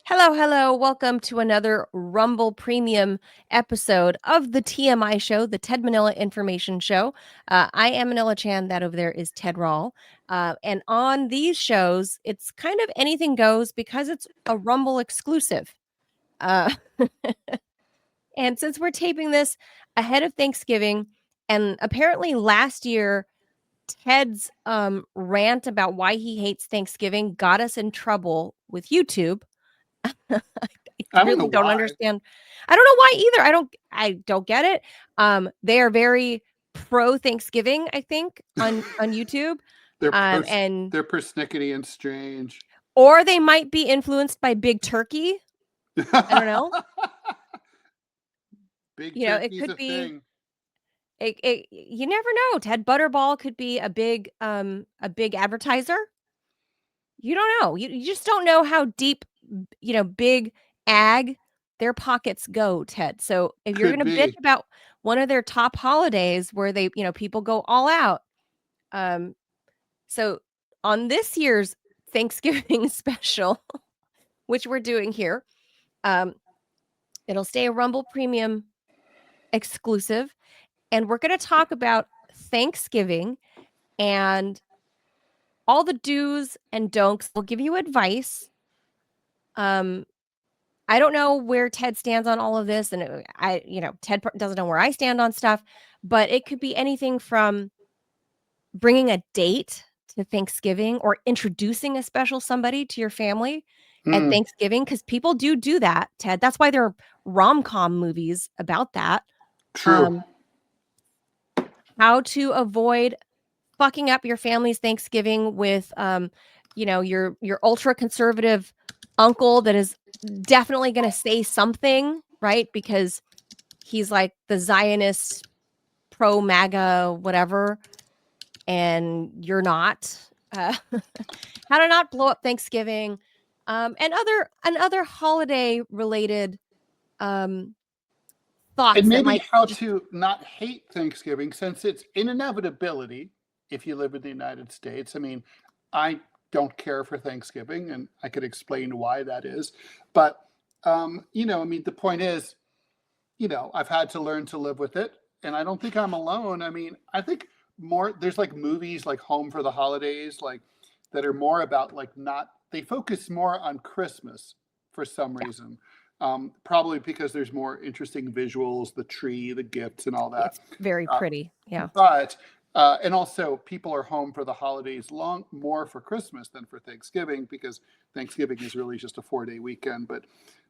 Hello, hello. Welcome to another Rumble Premium episode of the TMI Show, the Ted Manila Information Show. I am Manila Chan. That over there is Ted Rall. And on these shows, it's kind of anything goes because it's a Rumble exclusive. Uh, and since we're taping this ahead of Thanksgiving, and apparently last year, Ted's rant about why he hates Thanksgiving got us in trouble with YouTube. I I don't know really don't why. understand. I don't know why either. I don't get it. They are very pro Thanksgiving, I think, on YouTube. And They're persnickety and strange. or they might be influenced by Big Turkey. I don't know. Big It turkey's could a be thing. it you never know. Ted Butterball could be a big advertiser. You don't know. You just don't know how deep, big ag their pockets go, Ted. So if you're Could going to bitch be. about one of their top holidays where they, people go all out. Um, so on this year's Thanksgiving special, which we're doing here, um, it'll stay a Rumble Premium exclusive. And we're going to talk about Thanksgiving and all the do's and don'ts. We'll give you advice. I don't know where Ted stands on all of this, and Ted doesn't know where I stand on stuff, but it could be anything from bringing a date to Thanksgiving or introducing a special somebody to your family at Hmm. Thanksgiving, because people do that, Ted. That's why there are rom-com movies about that. True. Um, how to avoid fucking up your family's Thanksgiving with, your ultra conservative uncle that is definitely going to say something, right? Because he's like the Zionist pro MAGA, whatever, and you're not. How to not blow up Thanksgiving, and other holiday related um, And thoughts that maybe might how just to not hate Thanksgiving since it's an inevitability if you live in the United States. I mean, I don't care for Thanksgiving, and I could explain why that is. But, I mean, the point is, I've had to learn to live with it, and I don't think I'm alone. I mean, I think there's like movies like Home for the Holidays, like that are more about like not, they focus more on Christmas for some yeah, reason. Probably because there's more interesting visuals, the tree, the gifts, and all that. it's very Uh, pretty. Yeah. but and also people are home for the holidays long more for Christmas than for Thanksgiving because Thanksgiving is really just a 4-day weekend. But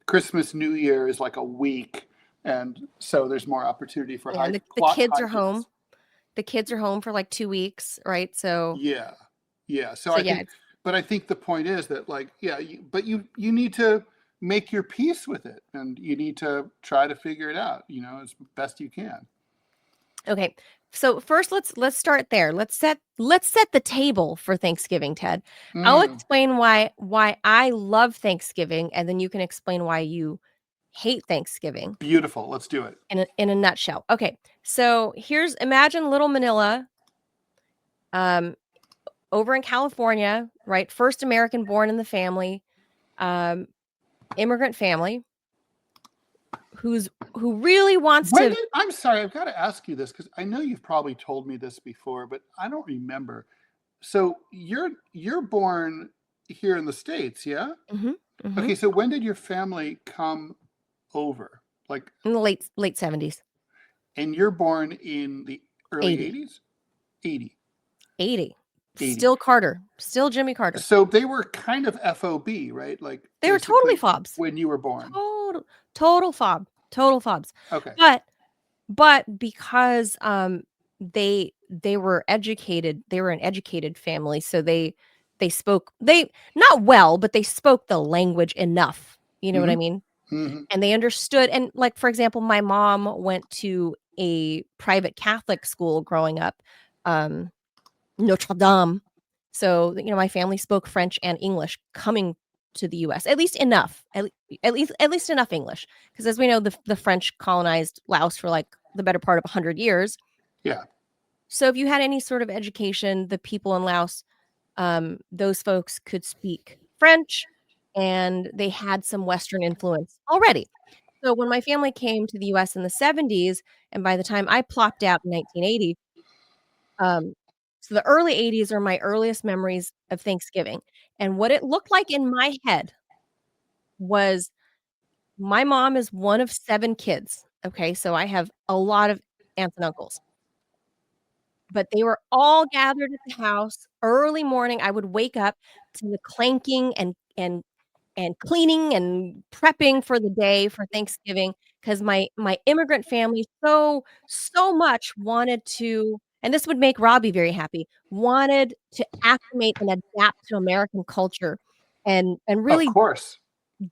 Christmas, New Year is like a week, and so there's more opportunity for And the plot kids are home. hijinks. The kids are home for like 2 weeks, right? So Yeah, yeah. So so I yeah, think, but I think the point is that like, yeah, but you need to make your peace with it, and you need to try to figure it out, as best you can. okay. So first let's start there. Let's set the table for Thanksgiving, Ted. I'll Mm, explain why I love Thanksgiving, and then you can explain why you hate Thanksgiving beautiful. Let's do it. in a nutshell. Okay. So imagine little Manila, um, over in California, right? First American born in the family, um, immigrant family, who really wants When to. did I'm sorry, I've got to ask you this because I know you've probably told me this before, but I don't remember. So you're born here in the States, yeah? Mhm, mhm. Okay, so when did your family come over? Like, In the late 70s. and you're born in the early 80. 80s? 80. 80. 80. Still Carter. Still Jimmy Carter. So they were kind of FOB, right? Like They were totally basically fobs. when you were born. Total fob. Total fobs. Okay. But because they were educated, they were an educated family, so they spoke they not well, but they spoke the language enough. You know what I Mm-hmm. mean? Mm-hmm. And they understood, and like for example, my mom went to a private Catholic school growing up. Um Notre Dame. So, my family spoke French and English coming to the US, at least enough, at least enough English, because as we know, the French colonized Laos for like the better part of 100 years. Yeah. So if you had any sort of education, the people in Laos, those folks could speak French, and they had some Western influence already. So when my family came to the US in the 70s, and by the time I plopped out in 1980, um, so the early 80s are my earliest memories of Thanksgiving, and what it looked like in my head was my mom is one of 7 kids, okay, so I have a lot of aunts and uncles, but they were all gathered at the house early morning. I would wake up to the clanking and cleaning and prepping for the day for Thanksgiving, 'cause my immigrant family so much wanted to, and this would make Robbie very happy, wanted to acclimate and adapt to American culture and Of really course.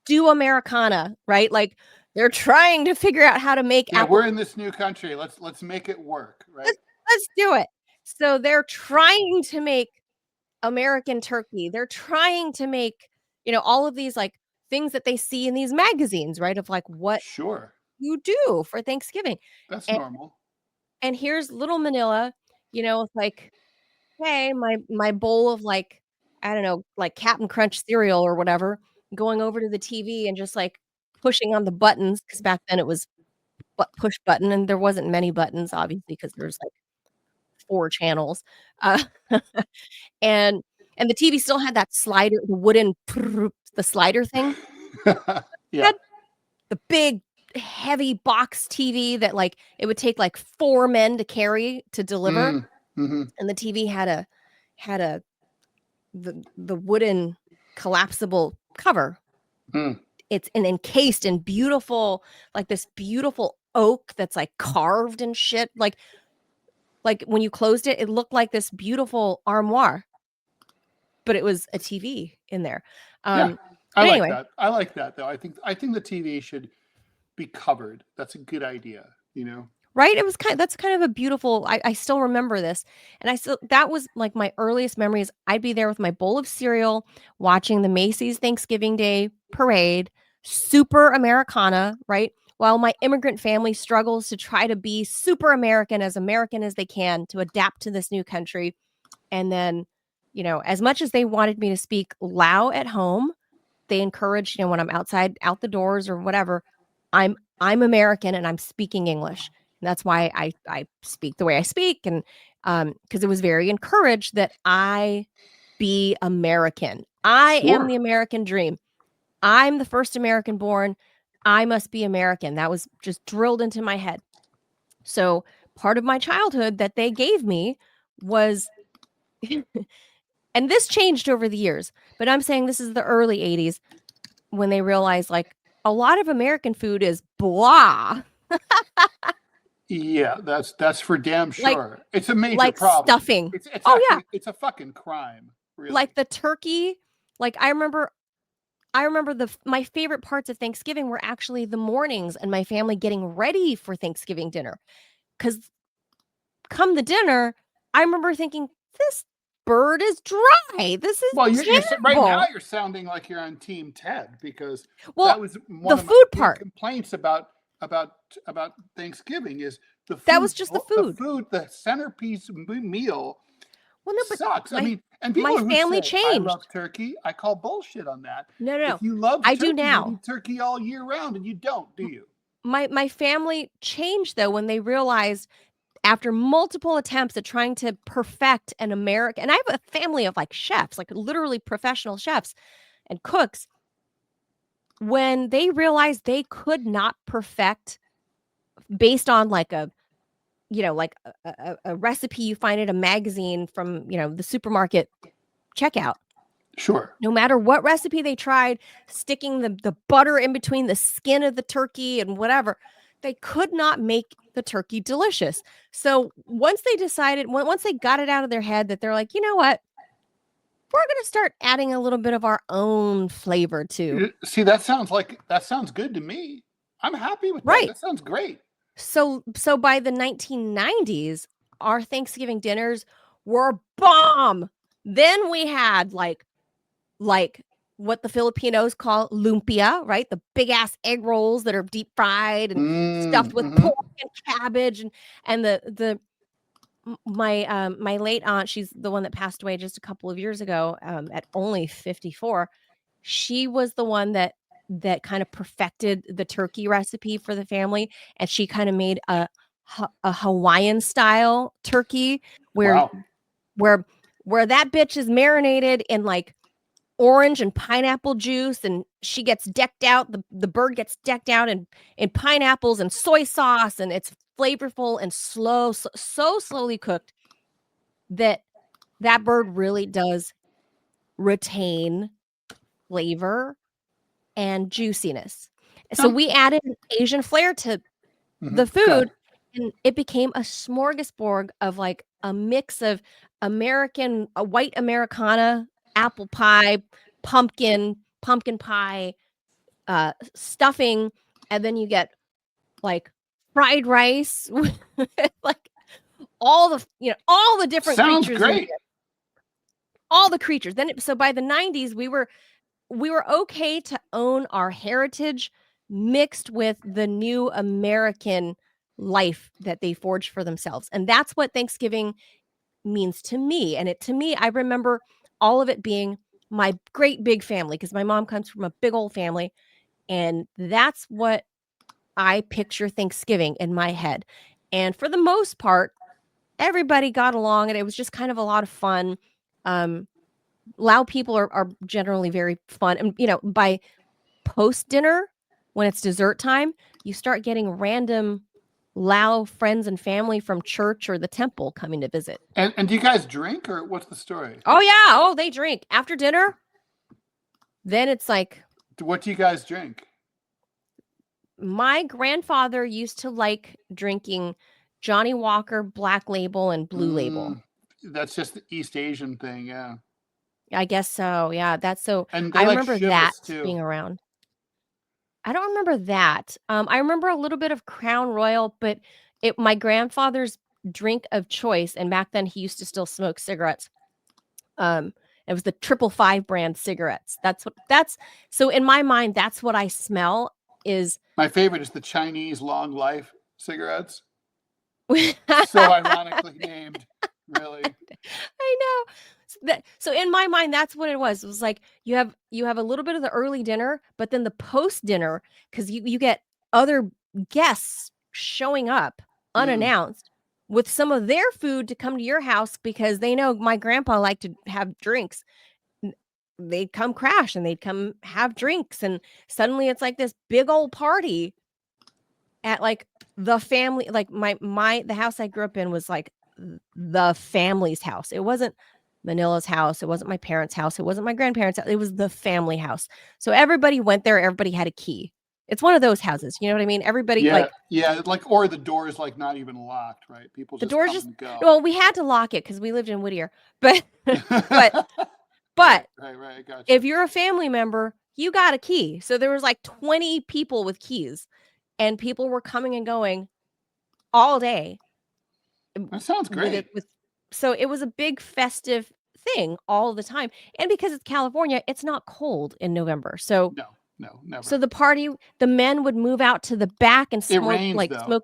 do Americana, right? Like, they're trying to figure out how to make Yeah, apple we're in this new country. Let's make it work, right? let's let's do it. So they're trying to make American turkey. They're trying to make, all of these, like, things that they see in these magazines, right, of, like, what Sure. you do for Thanksgiving. That's And normal. and here's little Manila, it's like, "Hey, my bowl of, like, I don't know, like, Cap'n Crunch cereal or whatever," going over to the TV and just, like, pushing on the buttons, because back then it was push button, and there wasn't many buttons, obviously, because there's, like, 4 channels. Uh, and and the TV still had that slider, the wooden the slider thing. Yeah. Had the big, heavy box TV that, like, it would take, like, 4 men to carry to deliver, Mm. Mhm. and the TV had a the wooden collapsible cover. Mm. It's an encased in beautiful, like, this beautiful oak that's, like, carved and shit, like, when you closed it, it looked like this beautiful armoire, but it was a TV in there. Yeah. Um, I but like anyway, that. I like that though. I think the TV should be covered. That's a good idea, you know? right? That's kind of a beautiful, I still remember this, and I still that was, like, my earliest memories. I'd be there with my bowl of cereal, watching the Macy's Thanksgiving Day parade, super Americana, right? While my immigrant family struggles to try to be super American as they can to adapt to this new country, and then, as much as they wanted me to speak Lao at home, they encourage, when I'm outside, out the doors or whatever, I'm American and I'm speaking English. And that's why I speak the way I speak, and because it was very encouraged that I be American. I am the Sure. American dream. I'm the first American born. I must be American. That was just drilled into my head. So part of my childhood that they gave me was, and this changed over the years, but I'm saying this is the early 80s when they realized, like, a lot of American food is blah, Yeah, that's for damn like sure. It's a major like problem. stuffing. It's Oh, yeah, actually it's a fucking crime, like really. the turkey, like, I remember my favorite parts of Thanksgiving were actually the mornings and my family getting ready for Thanksgiving dinner. Because come the dinner, I remember thinking, "This bird is dry. This is Well, right now terrible." you're sounding like you're on Team Ted because that Well, was one the of my food big part, complaints about about Thanksgiving is that was just the food. the centerpiece meal Well, no, but sucks. I my mean, and my people who family say I love changed. turkey, I call bullshit on that. No, no, no. If you love I do turkey, you now. eat turkey all year round, and you don't, do you? My family changed, though, when they realized, after multiple attempts at trying to perfect an American, and I have a family of, like, chefs, like, literally professional chefs and cooks, when they realized they could not perfect based on, like, like, a recipe you find in a magazine from, the supermarket checkout. Sure. No matter what recipe they tried, sticking the butter in between the skin of the turkey and whatever, they could not make the turkey delicious. So, once they got it out of their head that they're like, "You know what? We're gonna start adding a little bit of our own flavor too." See, that sounds good to me. I'm happy with that. Right. That sounds great. So by the 1990s, our Thanksgiving dinners were bomb. Then we had, like what the Filipinos call lumpia, right? The big ass egg rolls that are deep fried and stuffed with Mhm. pork and cabbage, and my late aunt, she's the one that passed away just a couple of years ago, at only 54. she was the one that kind of perfected the turkey recipe for the family, and she kind of made a Hawaiian style turkey where Wow. where where that bitch is marinated in like orange and pineapple juice, and she gets decked out, the bird gets decked out in pineapples and soy sauce, and it's flavorful and so slowly cooked that bird really does retain flavor and juiciness. So Um, we added an Asian flair to the okay. food, and it became a smorgasbord of like a mix of a white Americana, apple pie, pumpkin pie, stuffing, and then you get like fried rice with like all the different Sounds creatures you great. get, all the creatures. So by the 90s, we were okay to own our heritage mixed with the new American life that they forged for themselves. And that's what Thanksgiving means to me. And to me, I remember all of it being my great big family, because my mom comes from a big old family. And that's what I picture Thanksgiving in my head. And for the most part, everybody got along, and it was just kind of a lot of fun. Lao people are generally very fun. And, by post dinner, when it's dessert time, you start getting random Lao friends and family from church or the temple coming to visit. And do you guys drink, or what's the story? Oh, yeah. Oh, they drink after dinner. Then it's like, What do you guys drink? my grandfather used to like drinking Johnny Walker, Black Label, and Blue Label. That's just the East Asian thing, yeah. I guess so. Yeah, that's so. And they I like remember that Chivas too. being around. I don't remember that. I remember a little bit of Crown Royal, but my grandfather's drink of choice, and back then he used to still smoke cigarettes. It was the 555 brand cigarettes. So in my mind, that's what I smell is. My favorite is the Chinese Long Life cigarettes. So ironically named, really. I know. So in my mind, that's what it was. It was like you have a little bit of the early dinner, but then the post dinner, because you get other guests showing up unannounced with some of their food to come to your house, because they know my grandpa liked to have drinks. They'd come crash and they'd come have drinks, and suddenly it's like this big old party at like the family. Like the house I grew up in was like the family's house. It wasn't Manila's house. It wasn't my parents' house. It wasn't my grandparents' house. It was the family house. So everybody went there. Everybody had a key. It's one of those houses. You know what I mean? Everybody Yeah, like yeah, like, or the door's like not even locked, right? People the just doors come just, and go. well, we had to lock it because we lived in Whittier. But but Right, but I got if you. you're a family member, you got a key. So there was like 20 people with keys, and people were coming and going all day. That sounds with it great. with So it was a big festive thing all the time. And because it's California, it's not cold in November. So No, no, so never. the men would move out to the back and It rains though. smoke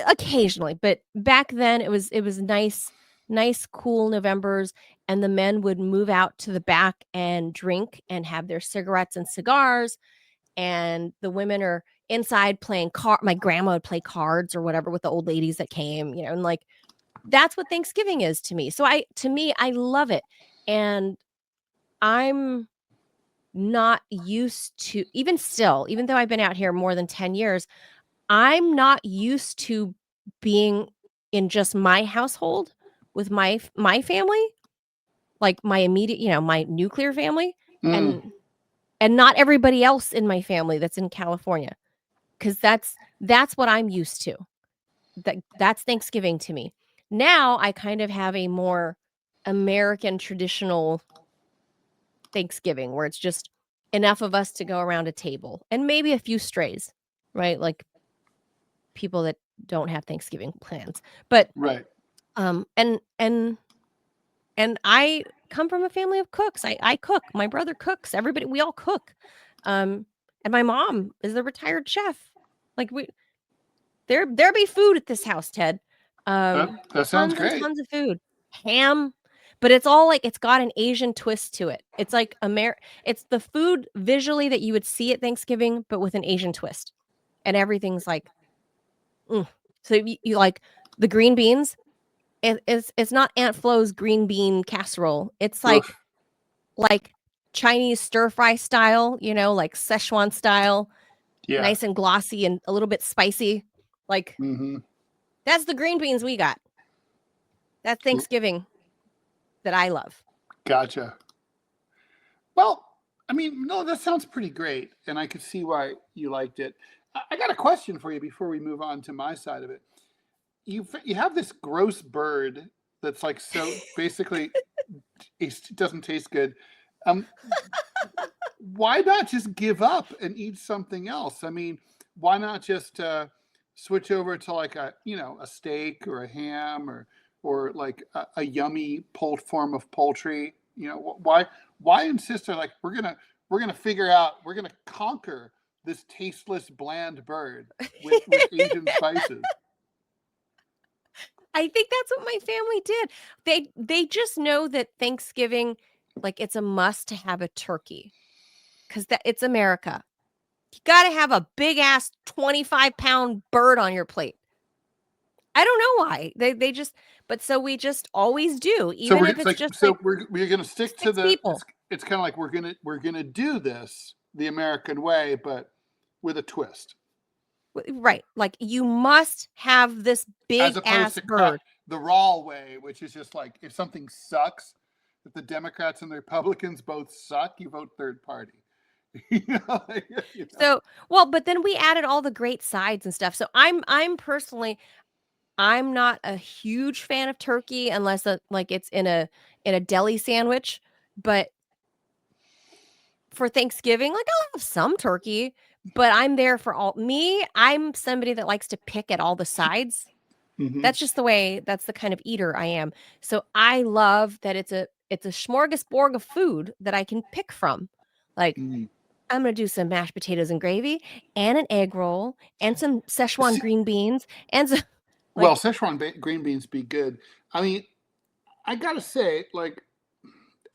occasionally, but back then it was nice cool Novembers, and the men would move out to the back and drink and have their cigarettes and cigars, and the women are inside playing my grandma would play cards or whatever with the old ladies that came, and like that's what Thanksgiving is to me. So I love it. And I'm not used to, even still, even though I've been out here more than 10 years, I'm not used to being in just my household with my family, like my immediate, my nuclear family, Mm. and not everybody else in my family that's in California, because that's what I'm used to. That's Thanksgiving to me. Now I kind of have a more American traditional Thanksgiving, where it's just enough of us to go around a table and maybe a few strays, right? Like people that don't have Thanksgiving plans. But Right. and I come from a family of cooks. I cook. My brother cooks. Everybody, we all cook. And my mom is a retired chef. Like there be food at this house, Ted. That sounds Tons and great. tons of food. Ham. but it's all like it's got an Asian twist to it. It's like it's the food visually that you would see at Thanksgiving, but with an Asian twist. And everything's like, mm. So you like the green beans. It's not Aunt Flo's green bean casserole. It's Oof. like Chinese stir fry style, like Szechuan style, Yeah. nice and glossy and a little bit spicy. Like that's the green beans we got. That's Thanksgiving that I love. Gotcha. Well, I mean, no, that sounds pretty great, and I could see why you liked it. I got a question for you before we move on to my side of it. You have this gross bird that's like so basically it doesn't taste good. Um, why not just give up and eat something else? I mean, why not just switch over to like a a steak or a ham or like a yummy form of poultry? Why insist on like we're gonna figure out we're gonna conquer this tasteless bland bird with Asian spices? I think that's what my family did. They just know that Thanksgiving, like it's a must to have a turkey because that it's America. You got to have a big ass 25-pound bird on your plate. I don't know why they just, but so we just always do, So even if it's just like we're gonna stick to 6 people. it's kind of like we're gonna do this the American way, but with a twist, Right. Like you must have this as big opposed ass to bird. the Rall way, which is just like if something sucks, if the Democrats and the Republicans both suck, you vote third party. Like, So, well, but then we added all the great sides and stuff. So I'm personally I'm not a huge fan of turkey unless like it's in a deli sandwich, but for Thanksgiving, like I'll have some turkey, but I'm there for I'm somebody that likes to pick at all the sides. Mhm. That's just that's the kind of eater I am. So I love that it's a smorgasbord of food that I can pick from. Like Mm. I'm gonna do some mashed potatoes and gravy and an egg roll and some Szechuan See, green beans and some well, like Szechuan green beans be good. I mean, I gotta say, like,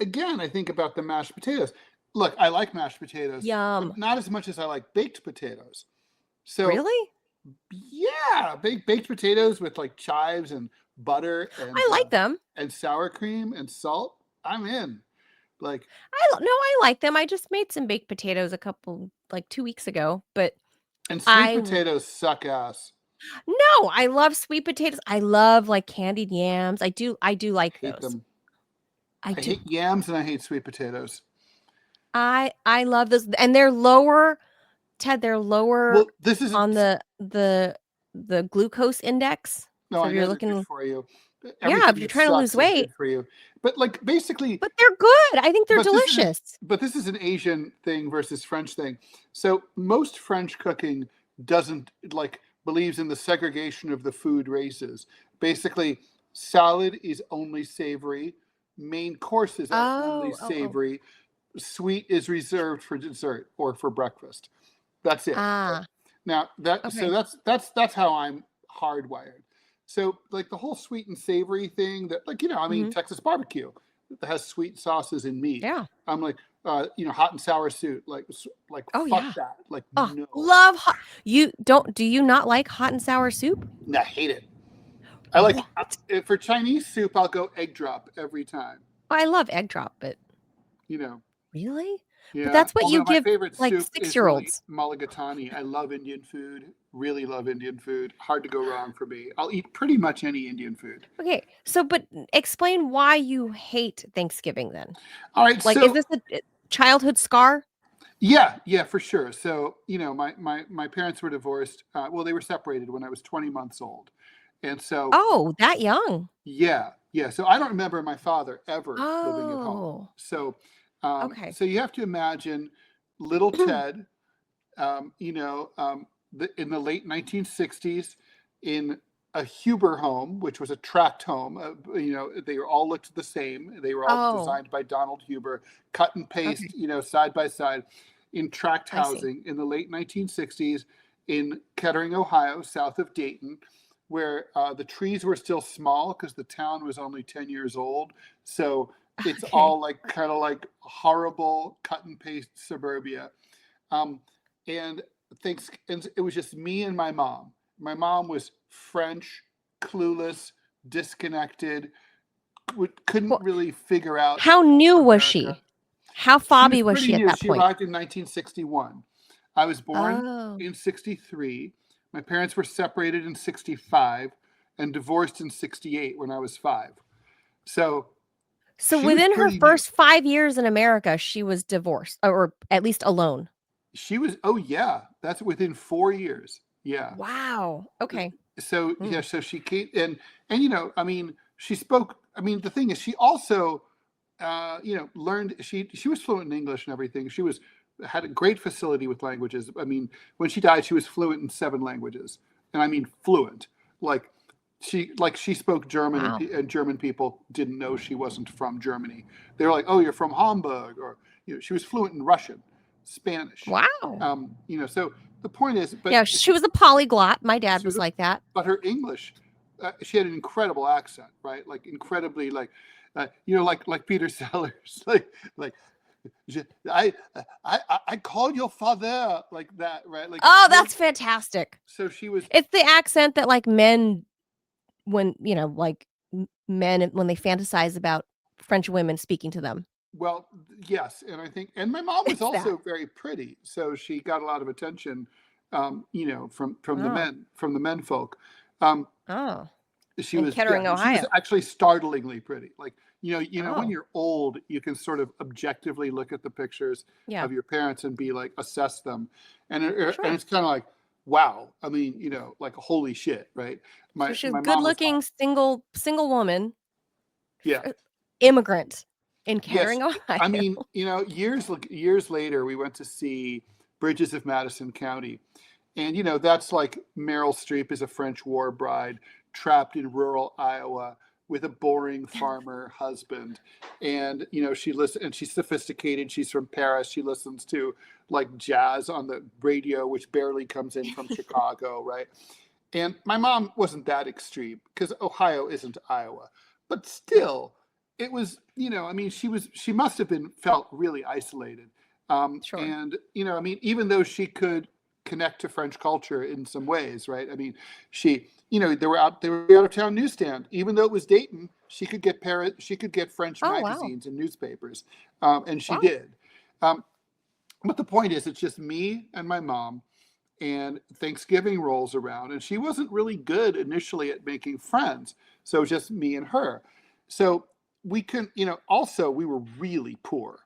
again, I think about the mashed potatoes. Look, I like mashed potatoes, but yum. not as much as I like baked potatoes. So Really? yeah, baked potatoes with like chives and butter I like them. and sour cream and salt. I'm in. Like, No, I like them. I just made some baked potatoes a couple like 2 weeks ago, but and sweet I potatoes suck ass. no, I love sweet potatoes. I love like candied yams. I do like Hate those. them. I I do. hate yams and I hate sweet potatoes. I love those and they're lower, Ted, they're lower Well, this is on the glucose index. no, So I if you're know they're good looking for you. yeah, if Everything you're that trying to lose sucks is weight, good for you. But like basically, but they're good. I think they're but this is delicious. this is an Asian thing versus French thing. So most French cooking doesn't like believes in the segregation of the food races. Basically, salad is only savory, main courses are only Oh. savory, sweet is reserved for dessert or for breakfast. That's it. Right? Ah, Now okay. that's how I'm hardwired. So like the whole sweet and savory thing that like I mean Mhm. Texas barbecue that has sweet sauces and meat. Yeah. I'm like hot and sour soup like Oh, fuck yeah. that. Like Oh, no. love hot do you not like hot and sour soup? I hate it. I like What? for Chinese soup I'll go egg drop every time. I love egg drop, but You know. really? But Yeah. that's what you Although my give, favorite like, soup is really six-year-olds. mulligatawny. I love Indian food. Really love Indian food. Hard to go wrong for me. I'll eat pretty much any Indian food. Okay, so but explain why you hate Thanksgiving then. All right. Like, is So this a childhood scar? yeah, for sure. So my parents were divorced. Well, they were separated when I was 20 months old, and so Oh, that young. yeah. So I don't remember my father ever living at home. Oh, So okay. so you have to imagine little Ted, in the late 1960s in a Huber home, which was a tract home. They were all looked the same. They were all Oh, designed by Donald Huber, cut and paste, okay. side by side in tract I see. housing in the late 1960s in Kettering, Ohio, south of Dayton. where the trees were still small because the town was only 10 years old. So it's Okay. all like kind of like horrible cut and paste suburbia. Um, and and it was just me and my mom. My mom was French, clueless, disconnected, couldn't Well, really figure out how new was America. she? How She was fobby was pretty she at new. that She point? arrived in 1961. I was born Oh. in 63. My parents were separated in 65 and divorced in 68 when I was 5. So So she was within her pretty new. first 5 years in America, she was divorced or at least alone. She was, oh yeah, that's within 4 years. Yeah. Wow. Okay. So Mm. yeah, so she came and I mean, she spoke. I mean, the thing is, she also learned. She was fluent in English and everything. She was had a great facility with languages. I mean, when she died, she was fluent in 7 languages, and I mean fluent. Like she spoke German, Wow. and German people didn't know she wasn't from Germany. They were like, "Oh, you're from Hamburg," or she was fluent in Russian, Spanish. Wow. So the point is, but Yeah, she was a polyglot. My dad she was, was like that. but her English, she had an incredible accent, right? Like incredibly, like Peter Sellers, like I, I called your father like that, right? Like Oh, that's fantastic. so she was. It's the accent that like men when, like men when they fantasize about French women speaking to them. Well, yes, and I think, and my mom was It's that. also very pretty, so she got a lot of attention, from the Oh. men folk. Um, Oh. she In was, yeah, Kettering, she was Ohio. actually startlingly pretty. Like, when Oh. you're old, you can sort of objectively look at the pictures Yeah. of your parents and be like, assess them, and Sure. it's kind of like, wow. I mean, like holy shit, right? So My she's a my mom was hot. good-looking single woman, Yeah. immigrant in Yes. Kettering, I Ohio. mean, years later, we went to see Bridges of Madison County. And, that's like Meryl Streep is a French war bride trapped in rural Iowa with a boring farmer husband. And, she's sophisticated. She's from Paris. She listens to like jazz on the radio, which barely comes in from Chicago, right? And my mom wasn't that extreme because Ohio isn't Iowa, but Yeah, still, it was, I mean, she must have been felt really isolated. sure. And, I mean, even though she could connect to French culture in some ways, right? I mean, they were out of town newsstand. Even though it was Dayton, she could get French Oh, wow. magazines and newspapers, and she Wow. did. Um, but the point is, it's just me and my mom, and Thanksgiving rolls around, and she wasn't really good initially at making friends. So just me and her. So we can, also we were really poor.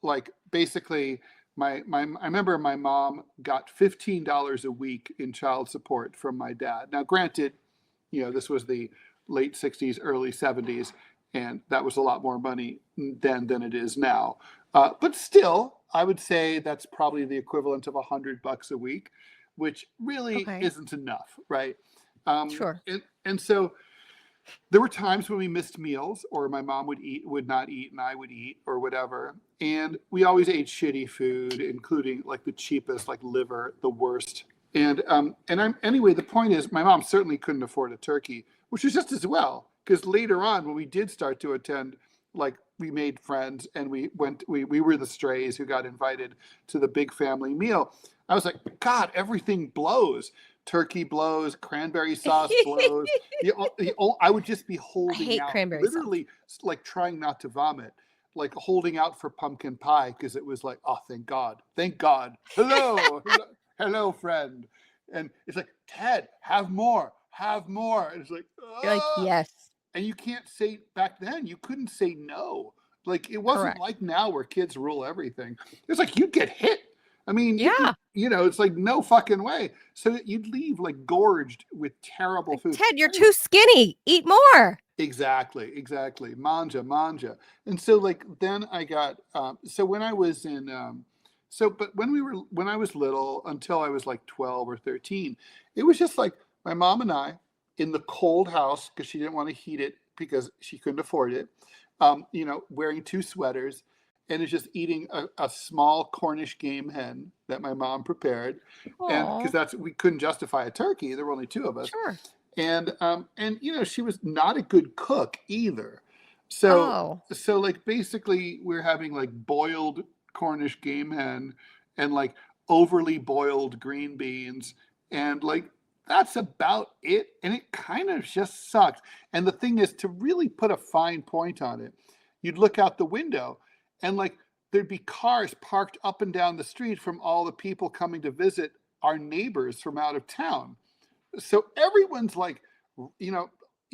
Like basically, I remember my mom got $15 a week in child support from my dad. Now, granted, this was the late '60s, early '70s, and that was a lot more money then than it is now. But still, I would say that's probably the equivalent of $100 a week, which really Okay. isn't enough, right? Sure. And so there were times when we missed meals, or my mom would not eat, and I would eat, or whatever. And we always ate shitty food, including like the cheapest, like liver, the worst. Anyway, the point is, my mom certainly couldn't afford a turkey, which is just as well, because later on, when we did start to attend, like we made friends and we were the strays who got invited to the big family meal. I was like, God, everything blows. Turkey blows, cranberry sauce blows. I would just be I holding hate out, cranberry sauce. literally like trying not to vomit, like holding out for pumpkin pie because it was like, oh, thank God, hello, friend. And it's like, Ted, have more, have more. And it's like, You're like, ah. "Yes, And you can't say, back then, you couldn't say no. Like, it wasn't correct." like now where kids rule everything. It's like you'd get hit. I mean, Yeah. it's like no fucking way. So you'd leave like gorged with terrible Like, food. "Ted, you're too skinny. Eat more." Exactly. Manja. And so like then I got so when I was in but when I was little until I was like 12 or 13, it was just like my mom and I in the cold house because she didn't want to heat it because she couldn't afford it. Wearing 2 sweaters and is just eating a small Cornish game hen that my mom prepared. And because Oh, we couldn't justify a turkey, there were only 2 of us. sure. And you know, she was not a good cook either. So Oh. so like basically we're having like boiled Cornish game hen and like overly boiled green beans, and like that's about it. And it kind of just sucked. And the thing is, to really put a fine point on it, you'd look out the window and like there'd be cars parked up and down the street from all the people coming to visit our neighbors from out of town. So everyone's like, you know,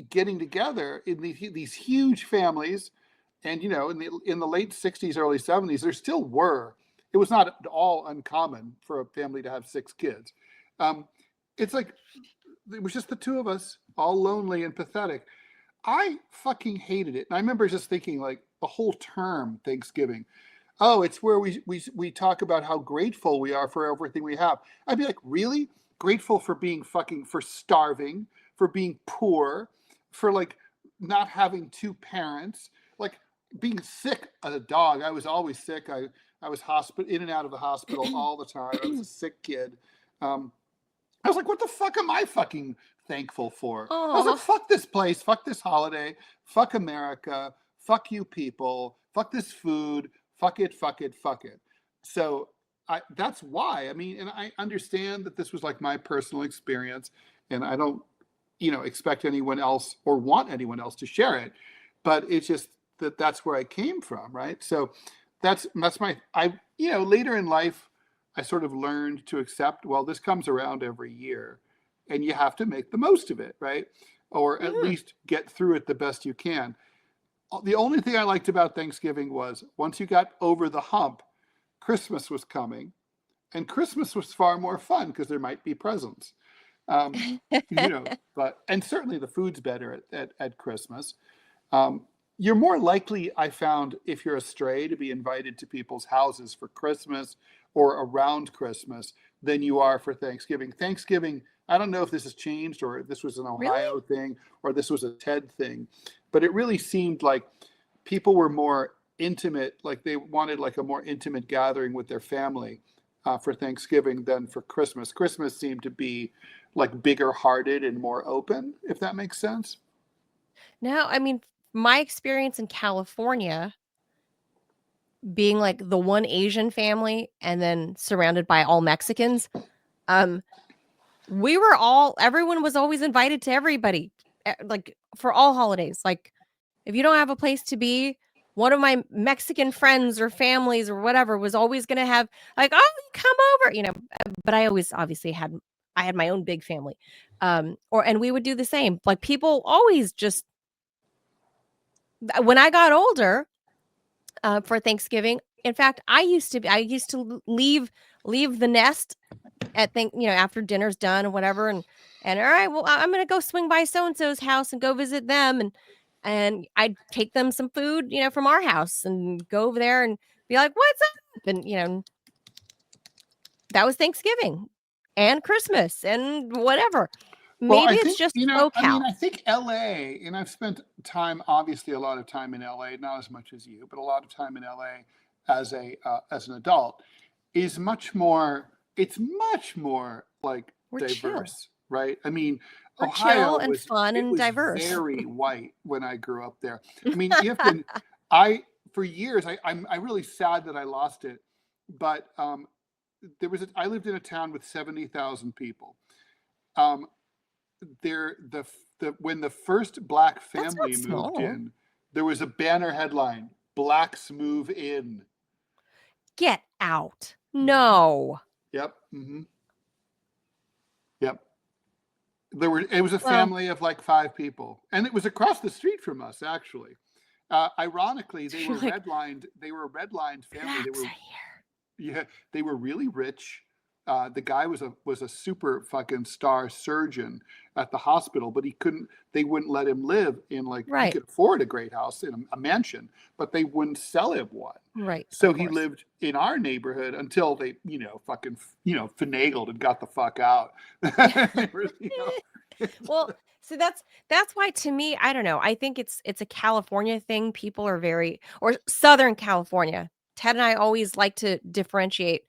getting together in these huge families. And you know, in the late 60s, early 70s, there still were, it was not at all uncommon for a family to have 6 kids. um, it's like it was just the two of us, all lonely and pathetic. I fucking hated it. And I remember just thinking, like, the whole term Thanksgiving, oh, it's where we talk about how grateful we are for everything we have. I'd be like, really? Grateful for being fucking, for starving, for being poor, for like not having two parents, like being sick as a dog. I was always sick. I was hospital, in and out of the hospital all the time. I was a sick kid. Um, I was like, what the fuck am I fucking thankful for? I was like, Oh. fuck this place, fuck this holiday, fuck America, fuck you people, fuck this food, fuck it, fuck it, fuck it. So that's why. I mean, and I understand that this was like my personal experience, and I don't, you know, expect anyone else or want anyone else to share it, but it's just that that's where I came from, right? So that's my, I, you know, later in life I sort of learned to accept, well, this comes around every year and you have to make the most of it, right? Or at Mhm. least get through it the best you can. The only thing I liked about Thanksgiving was once you got over the hump, Christmas was coming, and Christmas was far more fun because there might be presents. Um, you know, but, and certainly the food's better at Christmas. Um, you're more likely, I found, if you're a stray, to be invited to people's houses for Christmas or around Christmas than you are for Thanksgiving. Thanksgiving, I don't know if this has changed or if this was an Really? Ohio thing or this was a TED thing, but it really seemed like people were more intimate, like they wanted like a more intimate gathering with their family for Thanksgiving than for Christmas. Christmas seemed to be like bigger hearted and more open, if that makes sense. No, I mean, my experience in California being like the one Asian family and then surrounded by all Mexicans, um, we were all everyone was always invited to everybody, like for all holidays. Like if you don't have a place to be, one of my Mexican friends or families or whatever was always going to have like, oh, you come over, you know. But I always obviously I had my own big family, or and we would do the same. Like people always just when I got older, for Thanksgiving. In fact, I used to leave the nest at think you know after dinner's done or whatever, and all right, well I'm gonna go swing by so and so's house and go visit them, and I'd take them some food you know from our house and go over there and be like, what's up, and you know that was Thanksgiving and Christmas and whatever. Well, Maybe I it's think, just you know, I mean, SoCal. I think LA, and I've spent time, obviously a lot of time in LA, not as much as you, but a lot of time in LA as an adult, is much more, it's much more like We're chill. diverse, right? I mean, We're chill Ohio and was, fun it and was diverse. very white when I grew up there. I mean, you have to, I, for years, I'm really sad that I lost it, but I lived in a town with 70,000 people. Um, there the when the first black That's not family moved small. in, there was a banner headline, "Blacks move in." Get out. Mhm. No. Yep. Yep. It was a Well, family of like 5 people, and it was across the street from us actually. Ironically, they you're were like, redlined. They were a redlined family. blacks are here. Yeah, they were really rich. The guy was a super fucking star surgeon at the hospital, but he couldn't. They wouldn't let him live in, like, he Right. could afford a great house in a mansion, but they wouldn't sell him one. Right. Of So he course. lived in our neighborhood until they, you know, fucking, you know, finagled and got the fuck out. They were, you know, Well, so that's why to me, I don't know. I think it's a California thing. People are very or Southern California. Ted and I always like to differentiate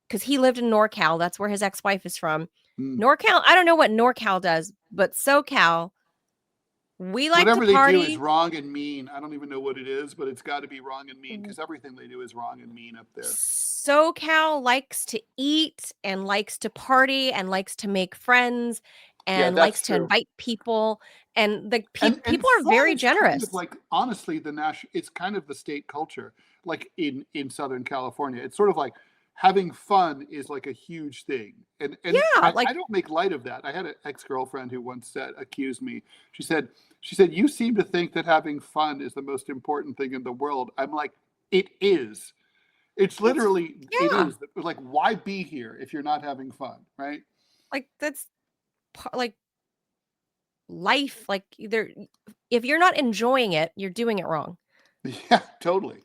because he lived in NorCal. That's where his ex-wife is from. Mm. NorCal, I don't know what NorCal does, but SoCal, we like to Whatever they do is party. wrong and mean. I don't even know what it is, but it's got to be wrong and mean because everything they do is wrong and mean up there. SoCal likes to eat and likes to party and likes to make friends Yeah, and that's likes to true. invite people. And the And people are fun very is kind of generous. like, honestly, it's kind of the state culture, like in Southern California. It's sort of like having fun is like a huge thing. And Yeah, I like don't make light of that. I had an ex-girlfriend who once accused me. She said, you seem to think that having fun is the most important thing in the world. I'm like, it is. It's it's literally, it yeah, is. Like, why be here if you're not having fun, right? like that's like life. Like either if you're not enjoying it, you're doing it wrong. Yeah, totally.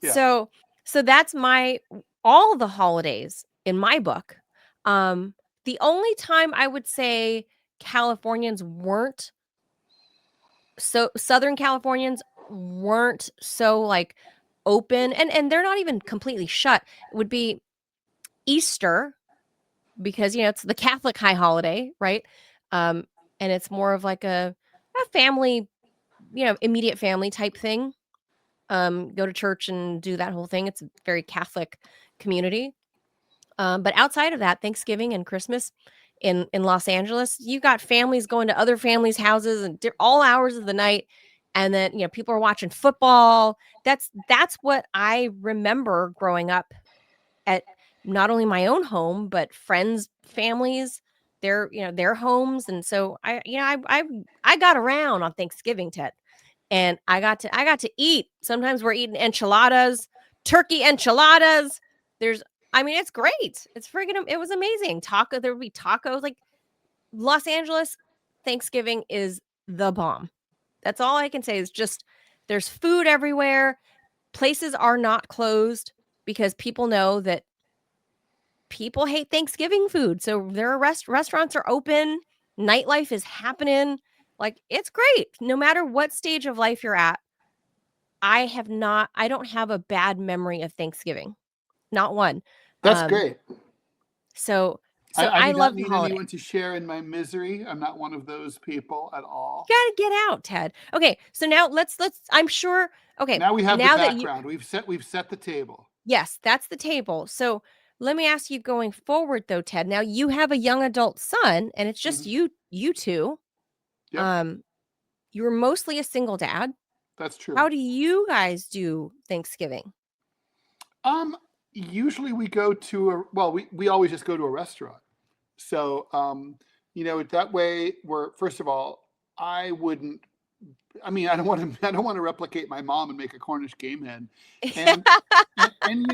Yeah. So that's my all the holidays in my book. The only time I would say Californians weren't so Southern Californians weren't so like open and they're not even completely shut would be Easter because it's the Catholic high holiday, right? Um and it's more of like a family, immediate family type thing. Go to church and do that whole thing. It's a very Catholic community. But outside of that, Thanksgiving and Christmas in Los Angeles, you got families going to other families' houses and all hours of the night, and then people are watching football. That's what I remember growing up at not only my own home but friends' families, their homes, and so I got around on Thanksgiving, Ted, and I got to eat. Sometimes we're eating enchiladas, turkey enchiladas. There's I mean, it's great. It was amazing. There would be tacos. Like Los Angeles, Thanksgiving is the bomb. That's all I can say is just there's food everywhere. Places are not closed because people know that people hate Thanksgiving food. So there are restaurants are open, nightlife is happening. Like it's great. No matter what stage of life you're at, I don't have a bad memory of Thanksgiving. Not one. That's Um, great. so I I do not love the need holiday. anyone to share in my misery. I'm not one of those people at all. You gotta get out, Ted. Okay, so now let's I'm sure okay, Now we have the now that you background. We've set the table. yes, that's the table. So let me ask you going forward though, Ted. Now you have a young adult son and it's just Hmm. you two. Yep, Um, you're mostly a single dad. that's true. How do you guys do Thanksgiving? Um, Usually we go to we always just go to a restaurant. So that way we're first of all, I wouldn't. I mean, I don't want to. I don't want to replicate my mom and make a Cornish game hen, and and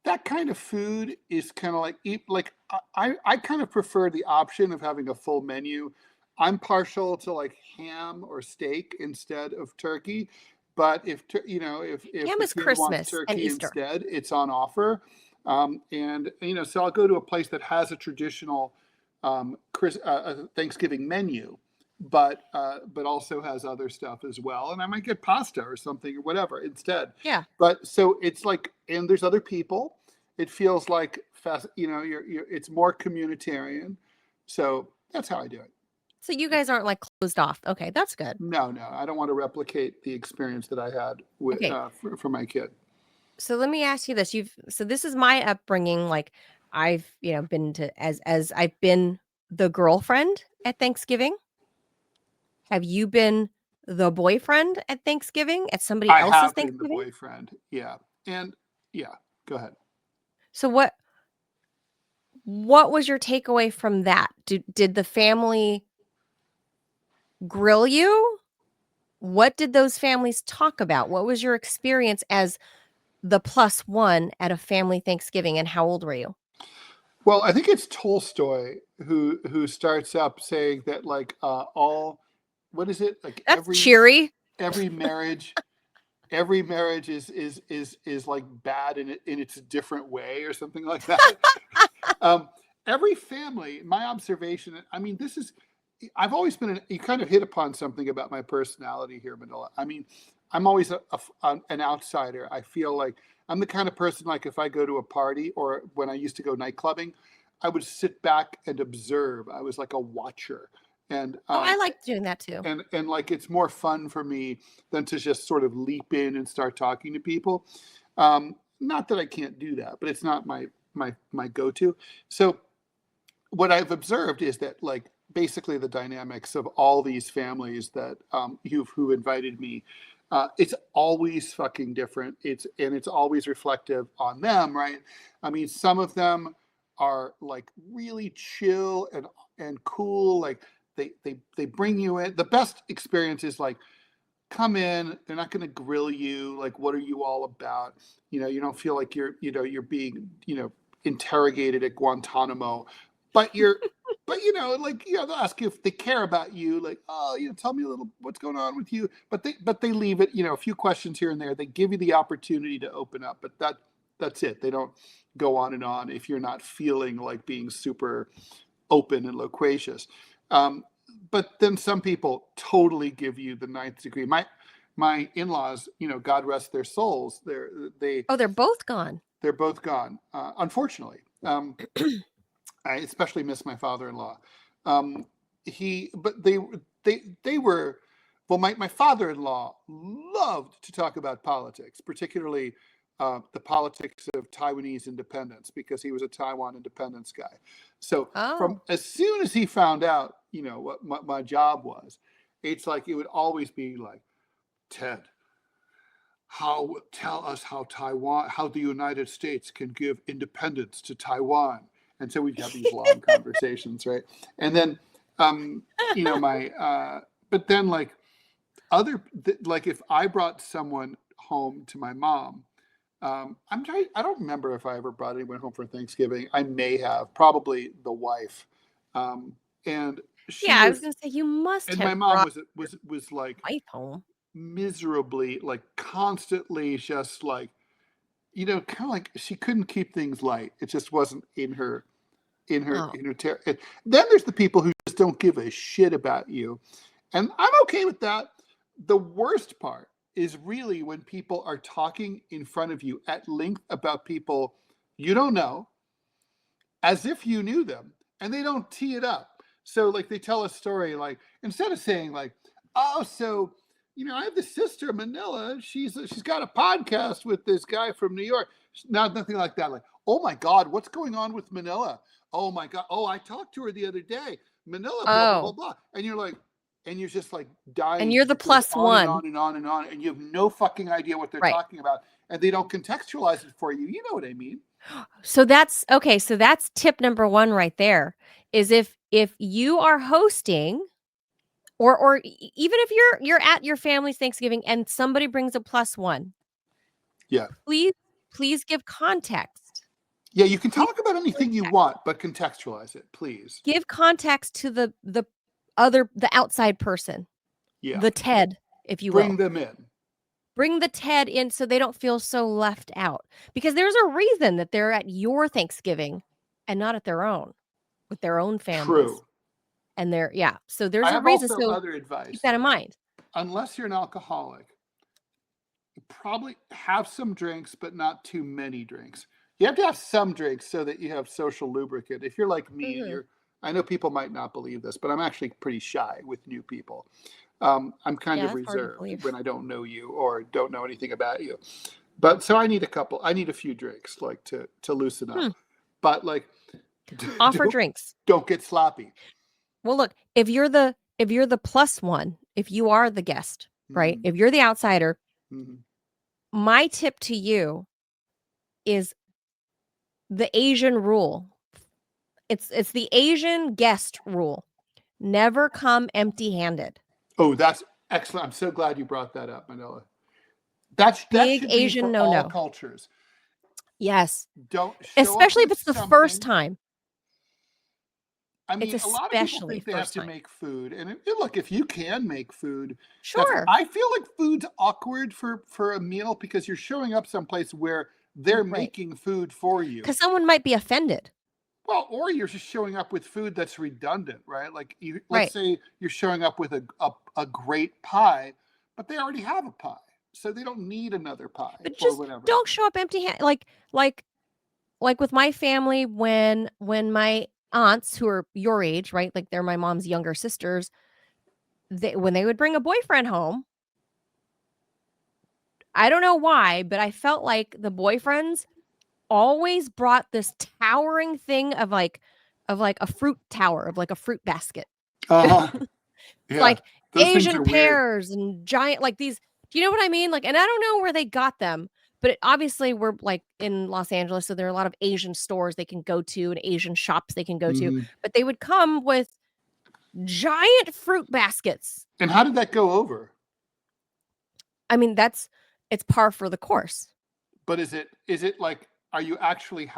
that kind of food is kind of like I kind of prefer the option of having a full menu. I'm partial to like ham or steak instead of turkey, but if Ham the is kid wants Christmas and turkey Easter. instead, it's on offer. And so I'll go to a place that has a traditional Thanksgiving menu, but also has other stuff as well. And I might get pasta or something or whatever instead. Yeah. But so it's like, and there's other people. It feels like fast, it's more communitarian. So that's how I do it. So you guys aren't like closed off. Okay, that's good. No, no, I don't want to replicate the experience that I had Okay. for my kid. So let me ask you this. This is my upbringing. Like I've, been to as I've been the girlfriend at Thanksgiving. Have you been the boyfriend at Thanksgiving at somebody I else's have been the Thanksgiving? boyfriend. Yeah. And yeah, go ahead. So what was your takeaway from that? Did the family grill you? What did those families talk about? What was your experience as the plus one at a family Thanksgiving, and how old were you? Well, I think it's Tolstoy who starts up saying that like all what is it like That's cheery. every marriage every marriage is like bad in its different way or something like that. um, every family, my observation, I mean, I've always been, you kind of hit upon something about my personality here, Manila. I mean, I'm always an outsider. I feel like I'm the kind of person, like if I go to a party or when I used to go night clubbing, I would sit back and observe. I was like a watcher. And Oh, I like doing that too. and like it's more fun for me than to just sort of leap in and start talking to people. Not that I can't do that, but it's not my go-to. So what I've observed is that like basically the dynamics of all these families that who invited me, it's always fucking different. It's always reflective on them, right? I mean, some of them are like really chill and cool. Like they bring you in. The best experience is like come in. They're not going to grill you. Like, what are you all about? You don't feel like you're being interrogated at Guantanamo, but they'll ask you if they care about you, like, oh, tell me a little what's going on with you. But they leave it, a few questions here and there. They give you the opportunity to open up, but that's it. They don't go on and on if you're not feeling like being super open and loquacious. But then some people totally give you the ninth degree. My in-laws, God rest their souls, They're both gone. They're both gone, unfortunately. I especially miss my father-in-law. But they were, well, my father-in-law loved to talk about politics, particularly the politics of Taiwanese independence, because he was a Taiwan independence guy. So from as soon as he found out, what my job was, it's like it would always be like, Ted, tell us how the United States can give independence to Taiwan. And so we'd have these long conversations, right? And then, but then like like if I brought someone home to my mom, I don't remember if I ever brought anyone home for Thanksgiving. I may have, probably the wife. And I was going to say you must have. And my mom was like wife home miserably, like constantly, just like kind of like she couldn't keep things light. It just wasn't in her territory. Then there's the people who just don't give a shit about you, and I'm okay with that. The worst part is really when people are talking in front of you at length about people you don't know, as if you knew them, and they don't tee it up. So like they tell a story, like instead of saying like, oh, so I have this sister in Manila. She's got a podcast with this guy from New York. Nothing like that. Like, oh my God, what's going on with Manila? Oh my God. Oh, I talked to her the other day. Manila, blah, blah, blah, blah. And you're like, and you're just like dying. And you're the plus one. And on and on and on. And you have no fucking idea what they're talking about. And they don't contextualize it for you. You know what I mean? So that's okay. So that's tip number one right there, is if you are hosting, or even if you're at your family's Thanksgiving and somebody brings a plus one, please give context. Yeah, you can talk about anything you want, but contextualize it, please. Give context to the outside person. Yeah. The Ted, if you will. Bring them in. Bring the Ted in so they don't feel so left out. Because there's a reason that they're at your Thanksgiving and not at their own, with their own families. True. And so there's a reason. Also, other advice. Keep that in mind. Unless you're an alcoholic, probably have some drinks, but not too many drinks. You have to have some drinks so that you have social lubricant. If you're like me, and I know people might not believe this, but I'm actually pretty shy with new people. I'm kind of reserved when I don't know you or don't know anything about you. But so I need a few drinks, like to loosen up. But like offer drinks. Don't get sloppy. Well, look, if you're the plus one, if you are the guest, right? If you're the outsider, my tip to you is the Asian rule. It's the Asian guest rule. Never come empty-handed. Oh, that's excellent. I'm so glad you brought that up, Manila. That big Asian no-no. All cultures. Yes. Don't, especially if it's the first time. I mean, a lot of people think they have to make food, and look, if you can make food, sure. I feel like food's awkward for a meal because you're showing up someplace where they're making food for you. Because someone might be offended. Well, or you're just showing up with food that's redundant, right? Like, let's say you're showing up with a great pie, but they already have a pie, so they don't need another pie. But just don't show up empty-handed. Like like with my family, when my aunts, who are your age, right? Like they're my mom's younger sisters, when they would bring a boyfriend home, I don't know why, but I felt like the boyfriends always brought this towering thing of like a fruit tower, of like a fruit basket. Uh-huh. It's Yeah. like Those things Asian are weird. pears and giant, like these. Do you know what I mean? Like, and I don't know where they got them, but obviously we're like in Los Angeles, so there are a lot of Asian stores they can go to and Asian shops they can go to. Mhm. But they would come with giant fruit baskets. And how did that go over? I mean, it's par for the course. But is it like, are you actually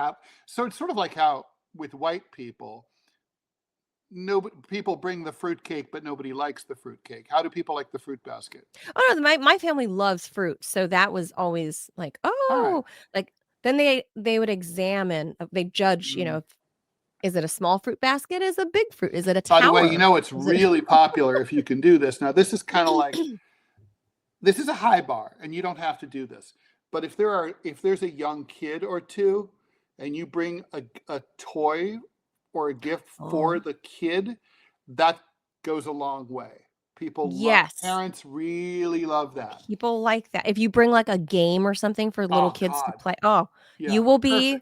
so it's sort of like how with white people, people bring the fruitcake, but nobody likes the fruitcake. How do people like the fruit basket? Oh no, my family loves fruit, so that was always like, All right. oh, like then they would examine, they judge, you know, Mm. is it a small fruit basket? Is it a big fruit? Is it a By the way, tower? it's Is it really popular if you can do this. Now, this is kind of like, this is a high bar, and you don't have to do this. But if there's a young kid or two, and you bring a toy or a gift for Oh, the kid, that goes a long way. yes. Parents really love that. People like that. If you bring like a game or something for little Oh kids to God, play, oh, yeah, you will perfect. be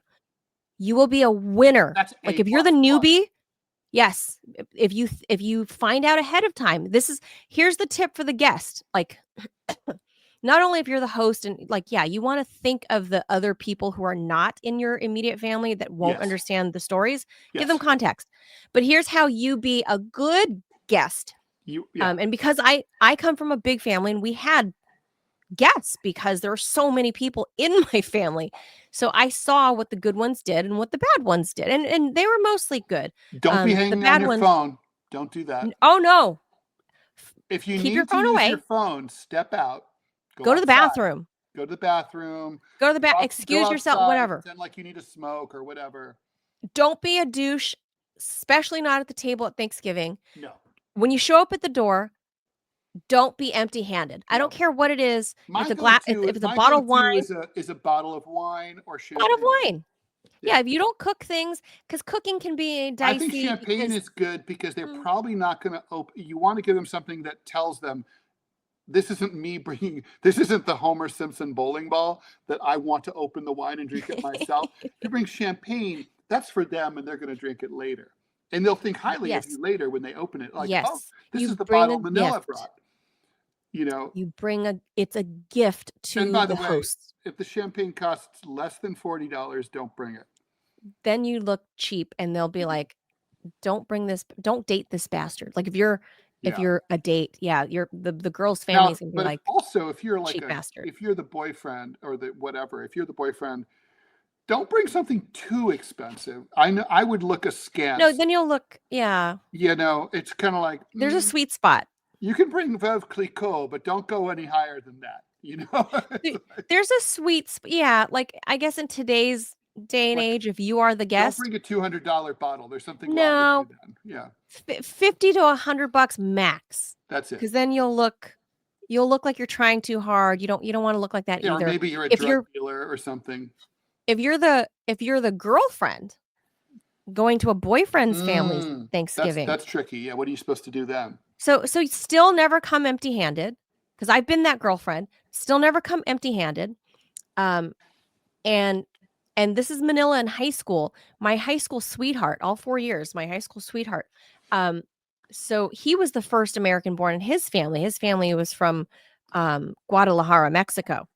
you will be a winner. That's Like A if you're the plus plus. newbie, yes. If you find out ahead of time, here's the tip for the guest. Like not only if you're the host and like, yeah, you want to think of the other people who are not in your immediate family that won't Yes, understand the stories, give them yes. context. But here's how you be a good guest. Yeah. And because I come from a big family and we had guests because there are so many people in my family. So I saw what the good ones did and what the bad ones did. And they were mostly good. Don't be The hanging on bad your ones, phone. Don't do that. oh no, If you keep your need to phone use your away. phone, step out, go Go to the outside, bathroom. go to the bathroom, Go to the bath, go excuse yourself, outside, whatever. pretend like you need a smoke or whatever. Don't be a douche, especially not at the table at Thanksgiving. No, When you show up at the door, don't be empty-handed. I don't no. care what it is. If it's My a glass, go-to, if it's a bottle of wine, is a bottle of wine or bottle of champagne. wine. Yeah. Yeah, if you don't cook things, because cooking can be I think dicey champagne because is good because they're mm, probably not going to open. You want to give them something that tells them this isn't me bringing, this isn't the Homer Simpson bowling ball that I want to open the wine and drink it myself. If you bring champagne, that's for them and they're going to drink it later. And they'll think highly of you yes, later when they open it. Like, oh, yes. this is You the bring a bottle Manila gift. brought, you know. You bring it's a gift And to by the the way, host. if the champagne costs less than $40, don't bring it. Then you look cheap and they'll be like, don't date this bastard. Like if Yeah. you're a date, yeah, you're the girl's family Now, is gonna be but if like, also if you're like cheap bastard. if you're the boyfriend or the whatever, if you're the boyfriend, don't bring something too expensive. I know I would look No, askance. then you'll look, yeah. It's kind of like There's a sweet spot. you can bring Veuve Clicquot, but don't go any higher than that. It's There- There's a yeah, like I guess in today's day and like age, if you are the don't guest, bring a $200 bottle. There's something wrong with you no, then. Yeah, 50 to $100 max. that's it. Because then you'll look like you're trying too hard. You don't want to look like that Yeah, or either. maybe you're a If drug you're dealer or something. if you're the girlfriend going to a boyfriend's family's Thanksgiving, That's tricky. Yeah, what are you supposed to do then? so you still never come empty-handed. Because I've been that girlfriend. Still never come empty-handed. Um, and this is Manila in high school. My high school sweetheart, all 4 years, my high school sweetheart. Um, so he was the first American born in his family. His family was from Guadalajara, Mexico,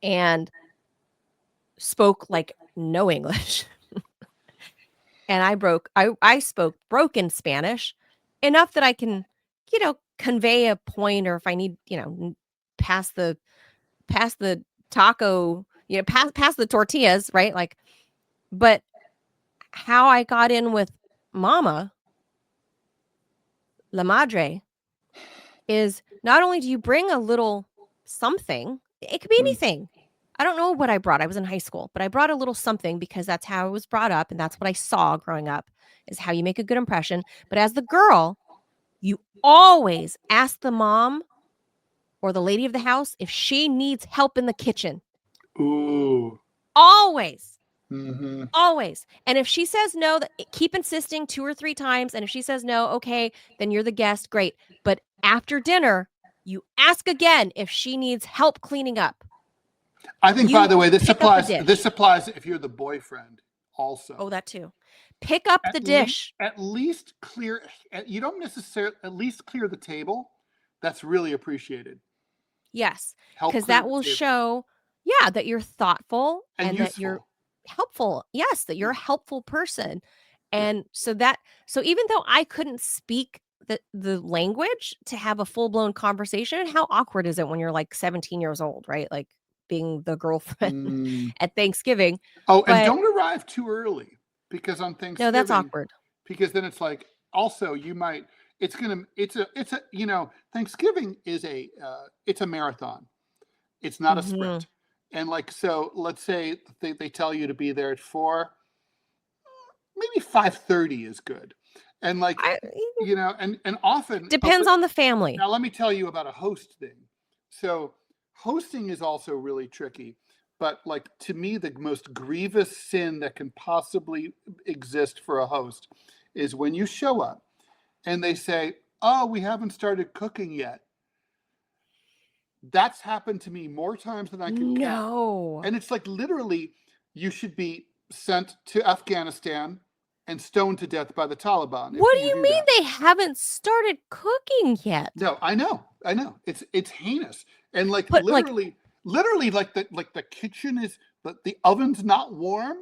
and spoke like no English. And I spoke broken Spanish, enough that I can, convey a point, or if I need, pass the taco, pass the tortillas, right? Like, but how I got in with mama, la madre, is not only do you bring a little something, it could be Hmm. anything. I don't know what I brought. I was in high school, but I brought a little something because that's how I was brought up and that's what I saw growing up, is how you make a good impression. But as the girl, you always ask the mom or the lady of the house if she needs help in the kitchen. Ooh. Always. Mhm. Always. And if she says no, keep insisting 2 or 3 times, and if she says no, okay, then you're the guest, great. But after dinner, you ask again if she needs help cleaning up. I think, by You the way, this pick up the applies this dish. applies if you're the boyfriend Oh, also. that too. Pick up the dish. At least clear, you don't necessarily, at least clear the table. That's really appreciated. Yes, Help because clear that the will table. show, yeah, that you're thoughtful And and that you're useful. helpful. Yes, that you're Yeah. a helpful person. Yeah. And so even though I couldn't speak the language to have a full-blown conversation, how awkward is it when you're, like, 17 years old, right? Like, being the girlfriend Mm. at Thanksgiving. Oh, and But don't arrive too early, because on no, that's Thanksgiving, awkward. because then it's like, also you might, it's a Thanksgiving is it's a marathon. It's not a Mhm. sprint. And like, so let's say they tell you to be there at 4, maybe 5:30 is good. And like, I and often, depends on the family. now let me tell you about a host thing. So hosting is also really tricky. But like, to me, the most grievous sin that can possibly exist for a host is when you show up and they say, "Oh, we haven't started cooking yet." That's happened to me more times than I can count. No. And it's like, literally, you should be sent to Afghanistan and stoned to death by the Taliban if What do you you do mean that. they haven't started cooking yet? No, I know, I know. It's heinous. And like, But, like, literally, like the kitchen is, the oven's not warm,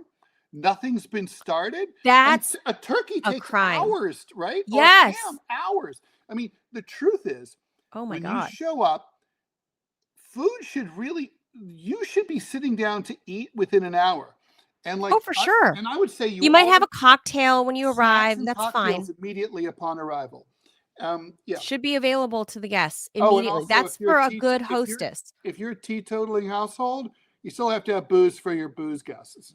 nothing's been started, and that's a turkey a takes crime. hours, right? Or a Yes. ham, hours. I mean, the truth is, Oh my when you god. show up, food should really, you should be sitting down to eat within an hour. And Oh, like, for sure. I would say You you might have already, a cocktail when you snacks arrive, and that's cocktails fine. immediately upon arrival. Yeah. Should be available to the guests Oh, and immediately. also, That's for a good hostess. if you're a teetotaling household, you still have to have booze for your booze guests.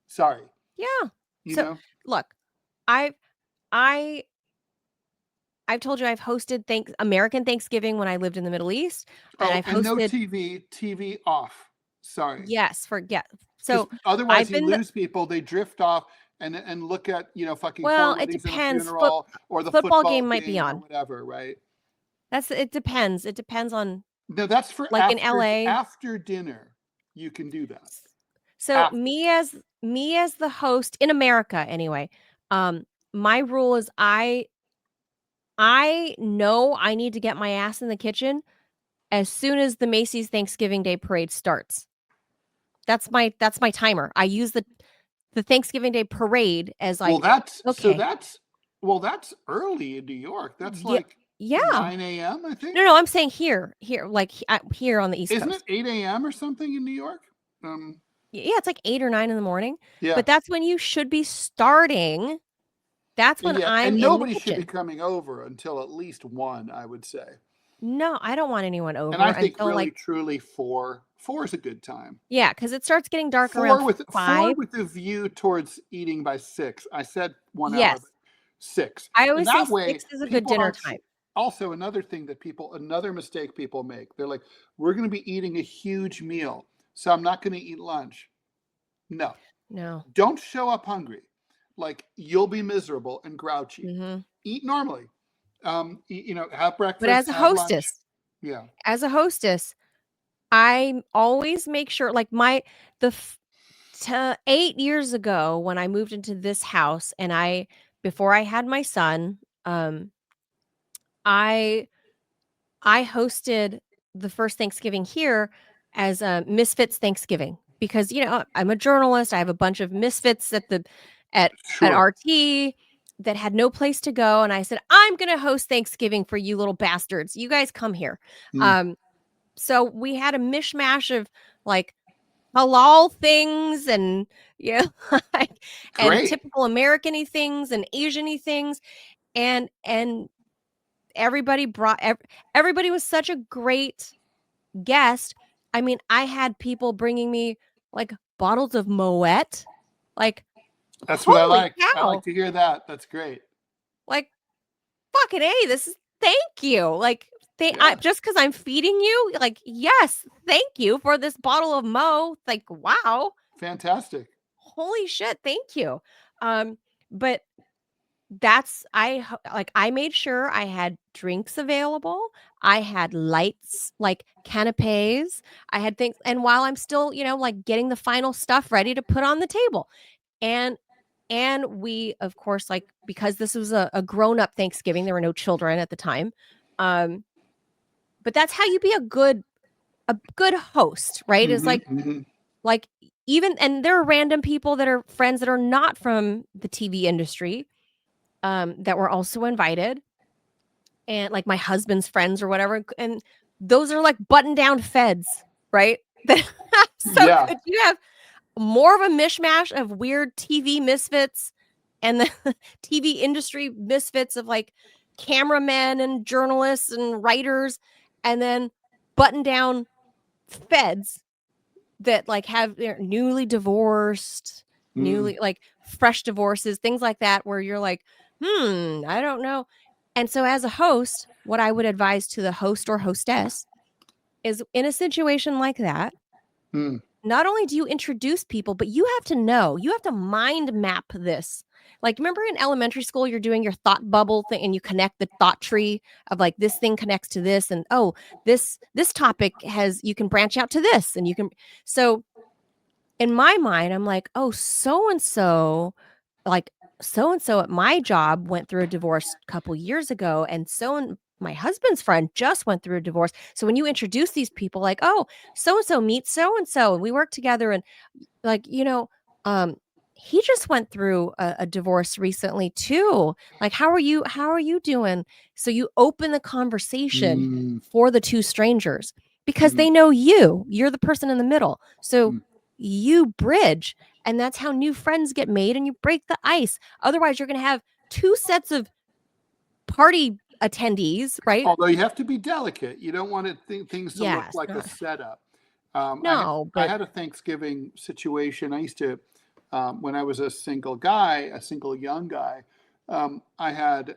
Sorry, Yeah. you So, know. look, I've I I've told you I've hosted American Thanksgiving when I lived in the Middle East, and Oh, I've and no hosted TV, TV off. Sorry, yes, because So, otherwise I've you been the lose people. They drift off and look at, fucking four well, it weddings and a depends. funeral, or the Football football game might be game, or on. whatever. Right? It depends. It depends on No, that's for like in LA. after dinner. You can do that So after. me as the host in America anyway, my rule is I know I need to get my ass in the kitchen as soon as the Macy's Thanksgiving Day parade starts. That's my timer. I use the Thanksgiving Day parade as Well, like, that's so okay, that's well, that's early in New York. That's yeah, like yeah. 9 a.m., I think. No, I'm saying here, like here on the East Isn't it Coast. 8 a.m. or something in New York? Um, Yeah, it's like 8 or 9 in the morning, yeah, but that's when you should be starting. That's when yeah, I'm and in the nobody should be kitchen. coming over until at least 1, I would say. No, I don't want anyone And over I think, until, really like truly, 4. 4 is a good time. yeah, because it starts getting dark around 4 5. with a view towards eating by 6. I said 1 hour, but Yes. 6. I And always say that 6 way, is a good people dinner aren't. time. Also, another mistake people make. They're like, "We're going to be eating a huge meal, so I'm not going to eat lunch." No, No. don't show up hungry. Like, you'll be miserable and grouchy. Mhm. Eat normally. Have But breakfast, have lunch. Yeah, as a hostess, I always make sure like the f 8 years ago when I moved into this house and before I had my son, I I hosted the first Thanksgiving here as a Misfits Thanksgiving because, I'm a journalist. I have a bunch of misfits at sure. RT that had no place to go, and I said, "I'm gonna host Thanksgiving for you little bastards. You guys come here." Mm, Um, so we had a mishmash of, like, halal things and, yeah, like and great. typical American-y things and Asian-y things, and everybody everybody was such a great guest. I mean, I had people bringing me, like, bottles of Moet, like, That's what I holy like. I like cow, to hear that. That's great. like, fucking A, this is thank you, like, Yeah, just because 'cause I'm feeding you, like, yes, thank you for this bottle of Mo, like, wow, fantastic. holy shit, thank you. But I made sure I had drinks available. I had lights, like canapes. I had things, and while I'm still, like getting the final stuff ready to put on the table. And we, of course, like, because this was a grown-up Thanksgiving, there were no children at the time. Um, but that's how you be a good host, right? Is Hmm. Hmm. like even, and there are random people that are friends that are not from the TV industry, that were also invited, and like my husband's friends or whatever, and those are like button down feds, right? So Yeah. could you have more of a mishmash of weird TV misfits and the TV industry misfits of like cameramen and journalists and writers, and then button down feds that like they're newly divorced, Mm. like fresh divorces, things like that, where you're like, I don't know. And so as a host, what I would advise to the host or hostess is, in a situation like that, Mm. not only do you introduce people, but you have to know, you have to mind map this. Like, remember in elementary school, you're doing your thought bubble thing and you connect the thought tree of like, this thing connects to this. And oh, this topic you can branch out to this, and you can, so in my mind, I'm like, oh, so and so, like so and so at my job went through a divorce a couple years ago, and my husband's friend just went through a divorce. So when you introduce these people, like, oh, so and so meets so and we work together, and like, um, he just went through a divorce recently too. Like, how are you? How are you doing? So you open the conversation Mm. for the two strangers because Mm. they know you. You're the person in the middle. So Mm. you bridge, and that's how new friends get made, and you break the ice. Otherwise, you're going to have two sets of party attendees, right? Although you have to be delicate, you don't want things to look Yes, like a not, setup. no, I but had a Thanksgiving situation. I used to, when I was a single guy, a single young guy, I had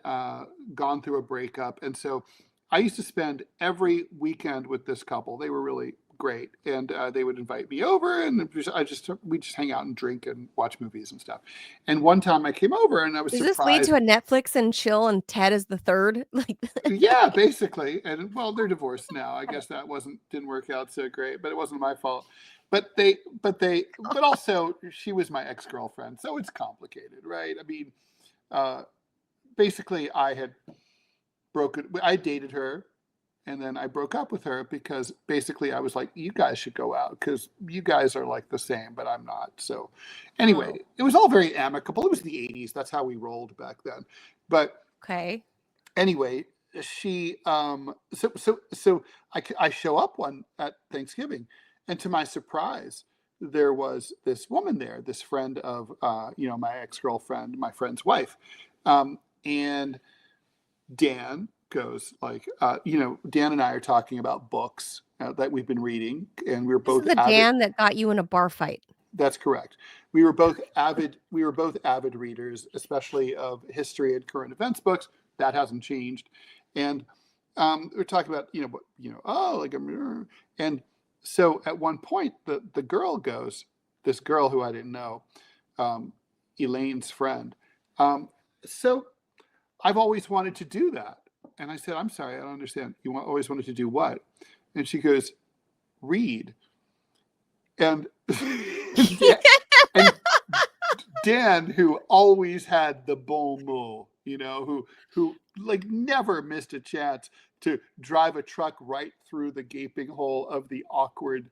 gone through a breakup, and so I used to spend every weekend with this couple. They were really great, and they would invite me over, and we just hang out and drink and watch movies and stuff. And one time I came over, and I was does this lead to surprised. a Netflix and chill and Ted is the third? Like, Yeah, basically. And well, they're divorced now. I guess that didn't work out so great, but it wasn't my fault. But also she was my ex-girlfriend, so it's complicated, right? I mean, uh, basically I dated her, and then I broke up with her because basically I was like, you guys should go out because you guys are like the same, but I'm not. So anyway, oh, it was all very amicable. It was the 80s. That's how we rolled back then. But okay. anyway, she I show up one at Thanksgiving, and to my surprise, there was this woman there, this friend of my ex-girlfriend, my friend's wife, and Dan goes like, Dan and I are talking about books that we've been reading, and we're This is both the avid. Dan that got you in a bar fight. That's correct. We were both avid. We were both avid readers, especially of history and current events books. That hasn't changed. And we're talking about and so at one point the girl goes, this girl who I didn't know, um, Elaine's friend. Um, so I've always wanted to do that, and I said, I'm sorry, I don't understand. Always wanted to do what? And she goes, read. And and Dan, who always had the bon mot, who like never missed a chance to drive a truck right through the gaping hole of the awkward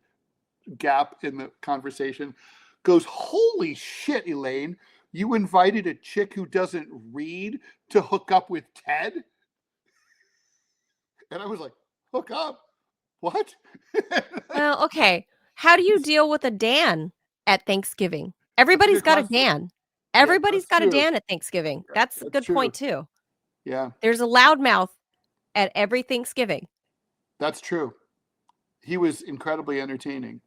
gap in the conversation, goes, "Holy shit, Elaine, you invited a chick who doesn't read to hook up with Ted?" And I was like, "Hook up? What?" Well, okay. How do you deal with a Dan at Thanksgiving? That's a Everybody's good got a question. Dan. Yeah, Everybody's that's got a true. Dan at Thanksgiving. Yeah, That's a that's good true. point too. Yeah, There's a loudmouth at every Thanksgiving. that's true. He was incredibly entertaining,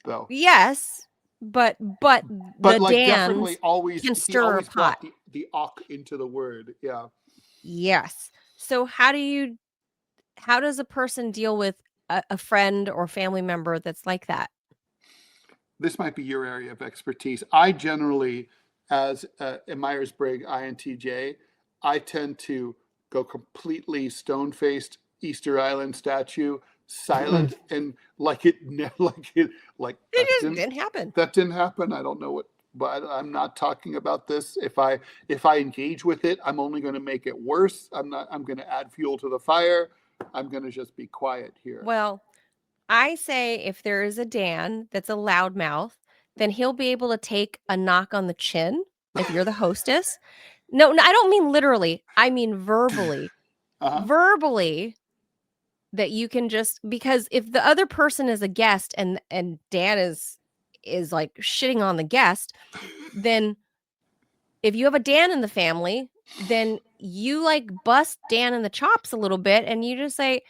though. Yes, but But the like definitely Dans always can he stir a always pot. brought the awk into the word. Yeah. Yes. So how does a person deal with a friend or family member that's like that? this might be your area of expertise. I generally, as a Myers-Briggs INTJ, I tend to go completely stone-faced Easter Island statue, silent, and like it It just didn't happen. that didn't happen. I don't know what, but I'm not talking about this. If I engage with it, I'm only going to make it worse. I'm going to add fuel to the fire. I'm going to just be quiet here. Well, I say if there is a Dan that's a loudmouth, then he'll be able to take a knock on the chin if you're the hostess. No, I don't mean literally. I mean verbally. Verbally, that you can just, because if the other person is a guest and Dan is like shitting on the guest, then if you have a Dan in the family, then you like bust Dan in the chops a little bit and you just say,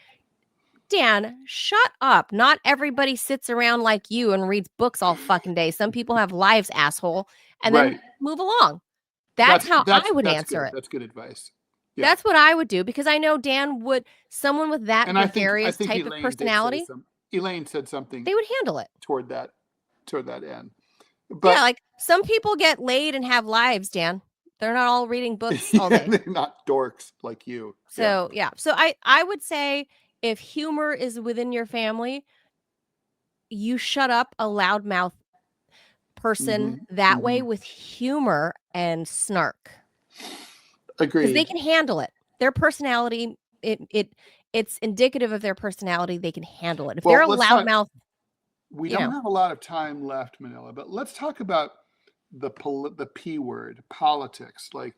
Dan, shut up. Not everybody sits around like you and reads books all fucking day. Some people have lives, asshole. And then move along. That's how I would answer it. That's good advice. Yeah. That's what I would do, because I know Dan would, someone with that gregarious type of personality, Elaine said something. They would handle it toward that end. But yeah, like some people get laid and have lives, Dan. They're not all reading books all day. They're not dorks like you. So yeah. So I would say if humor is within your family, you shut up a loudmouth person that way with humor and snark. Agreed. Because they can handle it. Their personality, it's indicative of their personality. They can handle it. If they're a loudmouth, we don't have a lot of time left, Manila, but let's talk about the P word, politics. Like,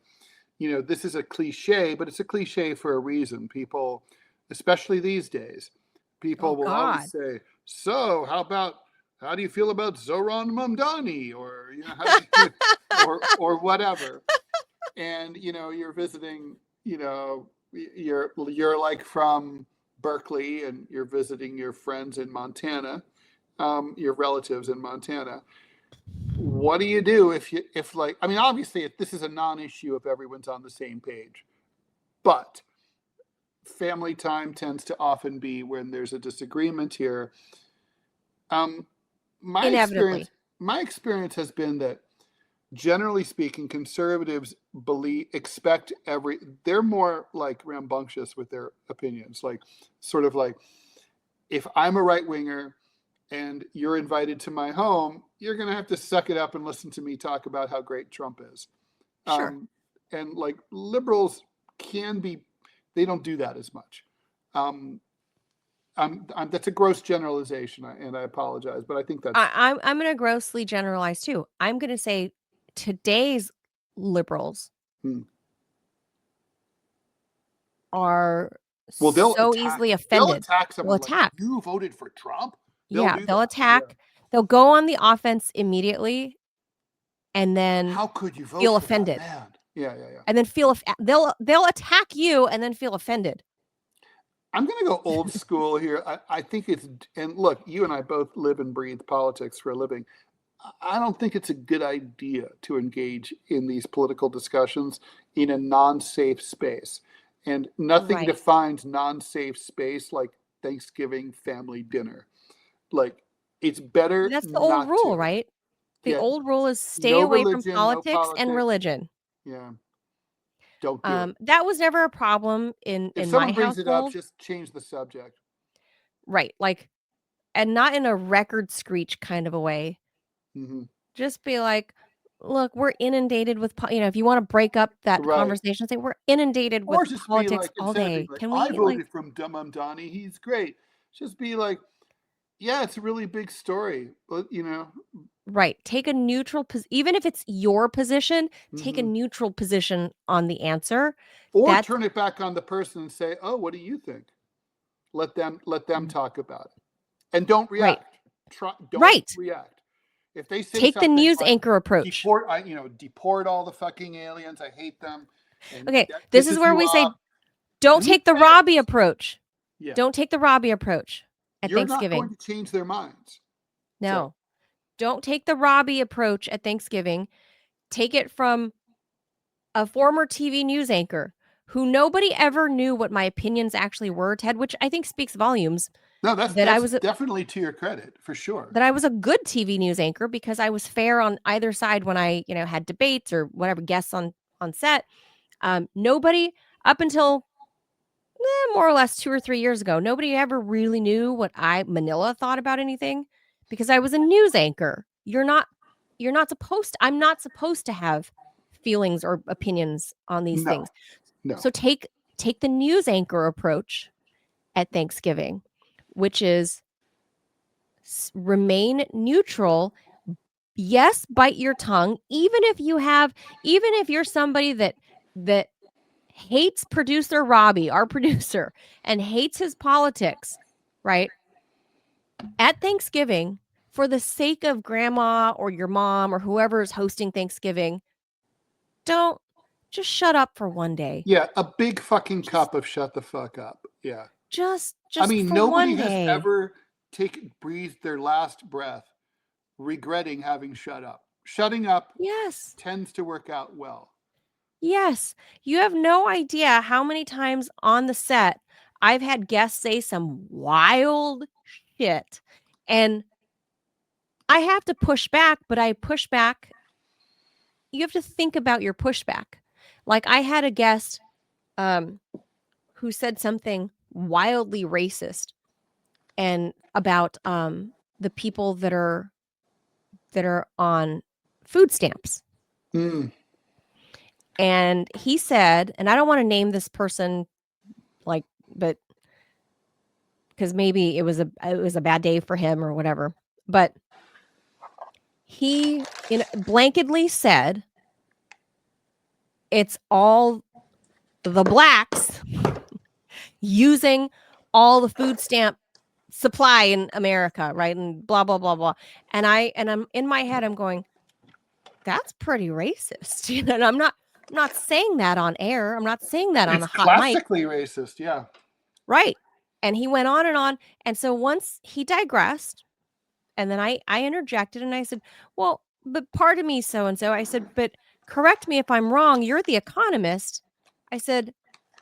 this is a cliche, but it's a cliche for a reason. People, especially these days, people will always say, so how do you feel about Zoran Mamdani? Or, or whatever. And, you're visiting, you're like from Berkeley and you're visiting your friends in Montana, your relatives in Montana. What do you do if obviously this is a non-issue if everyone's on the same page, but family time tends to often be when there's a disagreement here. My experience has been that, generally speaking, conservatives they're more like rambunctious with their opinions. Like, sort of like, if I'm a right winger and you're invited to my home, you're going to have to suck it up and listen to me talk about how great Trump is. Sure. And like liberals they don't do that as much. That's a gross generalization, and I apologize, but I think that's. I'm going to grossly generalize too. I'm going to say today's liberals are so easily offended. They'll attack someone. Like, you voted for Trump? They'll attack. Yeah. They'll go on the offense immediately, and then how could you feel offended? Yeah. And then they'll attack you and then feel offended. I'm going to go old school here. I think and look, you and I both live and breathe politics for a living. I don't think it's a good idea to engage in these political discussions in a non-safe space. And nothing defines non-safe space like Thanksgiving family dinner. Like, it's better. That's the old rule, right? The old rule is stay away from politics and religion. Yeah. Don't do it. That was never a problem in my household. If someone brings it up, just change the subject. Right. Like, and not in a record screech kind of a way. Just be like, look, we're inundated with, if you want to break up that conversation, say we're inundated with politics all day. Can we? I voted from Mamdani. He's great. Just be like, yeah, it's a really big story, but Right. Take a neutral position. Even if it's your position, take a neutral position on the answer. Or turn it back on the person and say, oh, what do you think? Let them talk about it. And don't react. Don't react. If they say take the news anchor approach. Deport all the fucking aliens. I hate them. Okay. This is where we say, don't take the Robbie approach. Yeah. Don't take the Robbie approach at Thanksgiving. You're not going to change their minds. No. Don't take the Robbie approach at Thanksgiving. Take it from a former TV news anchor who nobody ever knew what my opinions actually were, Ted, which I think speaks volumes. No, that's definitely to your credit, for sure. That I was a good TV news anchor because I was fair on either side when I, had debates or whatever, guests on set. Nobody up until more or less 2 or 3 years ago, nobody ever really knew what Manila thought about anything because I was a news anchor. I'm not supposed to have feelings or opinions on these things. No. So take the news anchor approach at Thanksgiving, which is remain neutral. Yes, bite your tongue, even if you're somebody that hates producer Robbie, our producer, and hates his politics, right? At Thanksgiving, for the sake of grandma or your mom or whoever is hosting Thanksgiving, don't just shut up for one day. Yeah, a big fucking cup of shut the fuck up. Yeah. Just I mean, for nobody one has day. ever breathed their last breath regretting having shut up. Shutting up tends to work out well. Yes. You have no idea how many times on the set I've had guests say some wild shit, and I have to push back, but I push back. You have to think about your pushback. Like I had a guest who said something wildly racist and about the people that are on food stamps. Mm. And he said, and I don't want to name this person, but because maybe it was a bad day for him or whatever, but he blanketly said it's all the blacks using all the food stamp supply in America, right? And blah blah blah blah. And I'm in my head, I'm going, that's pretty racist. And I'm not saying that on air. I'm not saying that on a hot mic. Classically racist, yeah. Right. And he went on and on. And so once he digressed, and then I interjected and I said, well, but pardon me, so-and-so. I said, but correct me if I'm wrong. You're the economist. I said,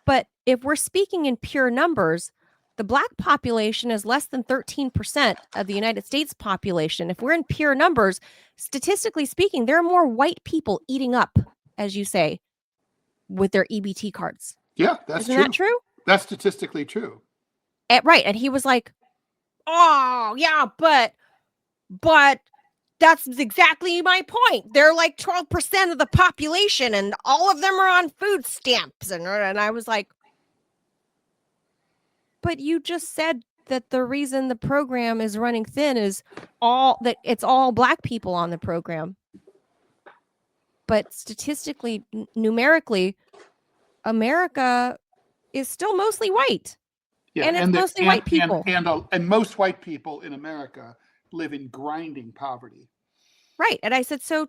but if we're speaking in pure numbers, the black population is less than 13% of the United States population. If we're in pure numbers, statistically speaking, there are more white people eating up, as you say, with their EBT cards. Yeah, that's Isn't that true? That's statistically true. Right. And he was like, oh, yeah, but that's exactly my point. They're like 12% of the population and all of them are on food stamps. And I was like, but you just said that the reason the program is running thin is it's all black people on the program. But statistically, numerically, America is still mostly white. Yeah, and it's mostly white people. And most white people in America live in grinding poverty. Right. And I said, so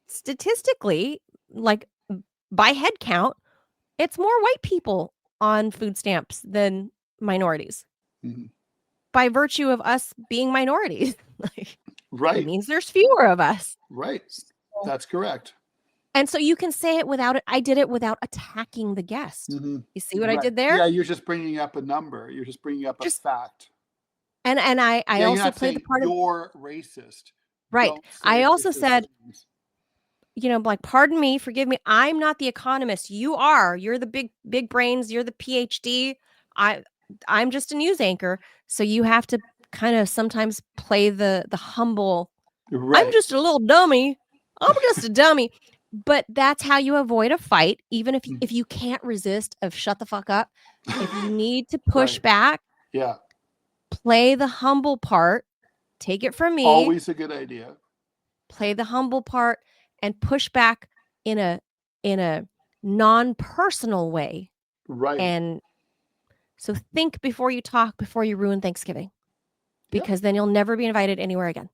statistically, like by head count, it's more white people on food stamps than minorities. Mm-hmm. By virtue of us being minorities. Right. It means there's fewer of us. Right. That's correct. And so you can say it without it. I did it without attacking the guest. Mm-hmm. You see what I did there? Yeah, you're just bringing up a number. You're just bringing up a fact. And I also played the part of you're racist. Right. I also said, like, pardon me, forgive me. I'm not the economist. You are. You're the big brains. You're the PhD. I'm just a news anchor. So you have to kind of sometimes play the humble. Right. I'm just a little dummy. I'm just a dummy. But that's how you avoid a fight, even if you can't resist of shut the fuck up. If you need to push back, play the humble part. Take it from me. Always a good idea. Play the humble part and push back in a non-personal way. Right. And so think before you talk, before you ruin Thanksgiving, because then you'll never be invited anywhere again.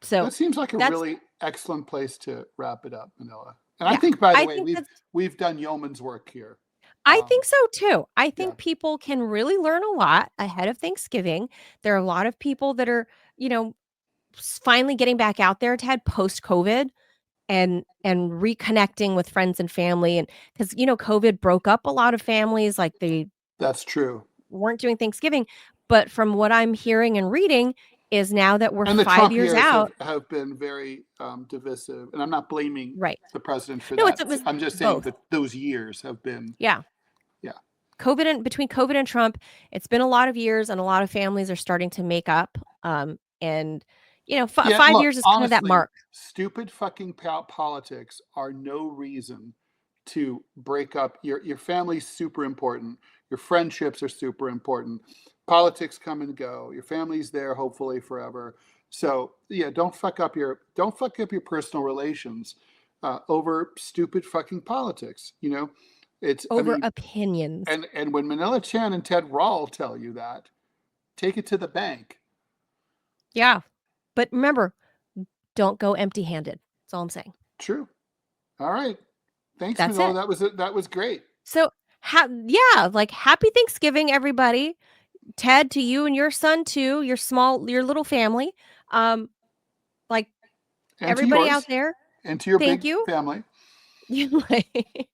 So that seems like a really excellent place to wrap it up, Manila. And I think, by the way, we've done yeoman's work here. I think so too. I think people can really learn a lot ahead of Thanksgiving. There are a lot of people that are, finally getting back out there, Ted, post-COVID and reconnecting with friends and family. And because, COVID broke up a lot of families, like that's true. Weren't doing Thanksgiving. But from what I'm hearing and reading is now that we're And the 5 Trump years years out. have been very divisive, and I'm not blaming Right. the president for No, that. it was I'm just saying both. that those years have been, Yeah. yeah, Between COVID and Trump, it's been a lot of years, and a lot of families are starting to make up. And yeah. 5 years Look, is kind of that honestly, mark. stupid fucking politics are no reason to break up. Your family's super important. Your friendships are super important. Politics come and go. Your family's there hopefully forever. So yeah, don't fuck up your personal relations over stupid fucking politics. It's I Over mean, opinions. and when Manila Chan and Ted Rall tell you that, take it to the bank. Yeah. But remember, don't go empty-handed. That's all I'm saying. True. All right. Thanks, That's Manila. it. That was great. So, yeah, like, happy Thanksgiving, everybody. Ted, to you and your son too, your little family. Um, like, And to everybody out yours, there, and to your thank big you. family. You like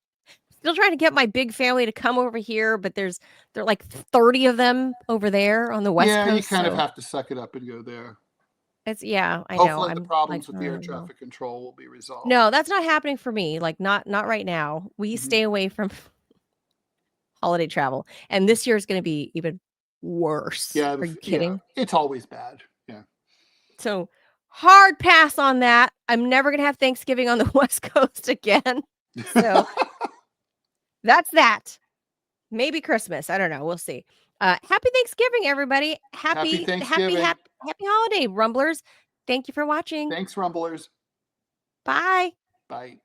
still trying to get my big family to come over here, but there are like 30 of them over there on the West Yeah, you Coast, kind of so have to suck it up and go there. yeah, I know. Hopefully, the I'm like, problems with the air "Oh, no." traffic control will be resolved. No, that's not happening for me, like, not right now. We Mhm. stay away from holiday travel, and this year is gonna be even worse. Yeah, Are you yeah, kidding? it's always bad. Yeah. So, hard pass on that. I'm never gonna have Thanksgiving on the West Coast again. So, that's that. Maybe Christmas, I don't know, we'll see. Happy Thanksgiving, everybody. Happy Thanksgiving. Happy holiday, Rumblers. Thank you for watching. Thanks, Rumblers. Bye. Bye.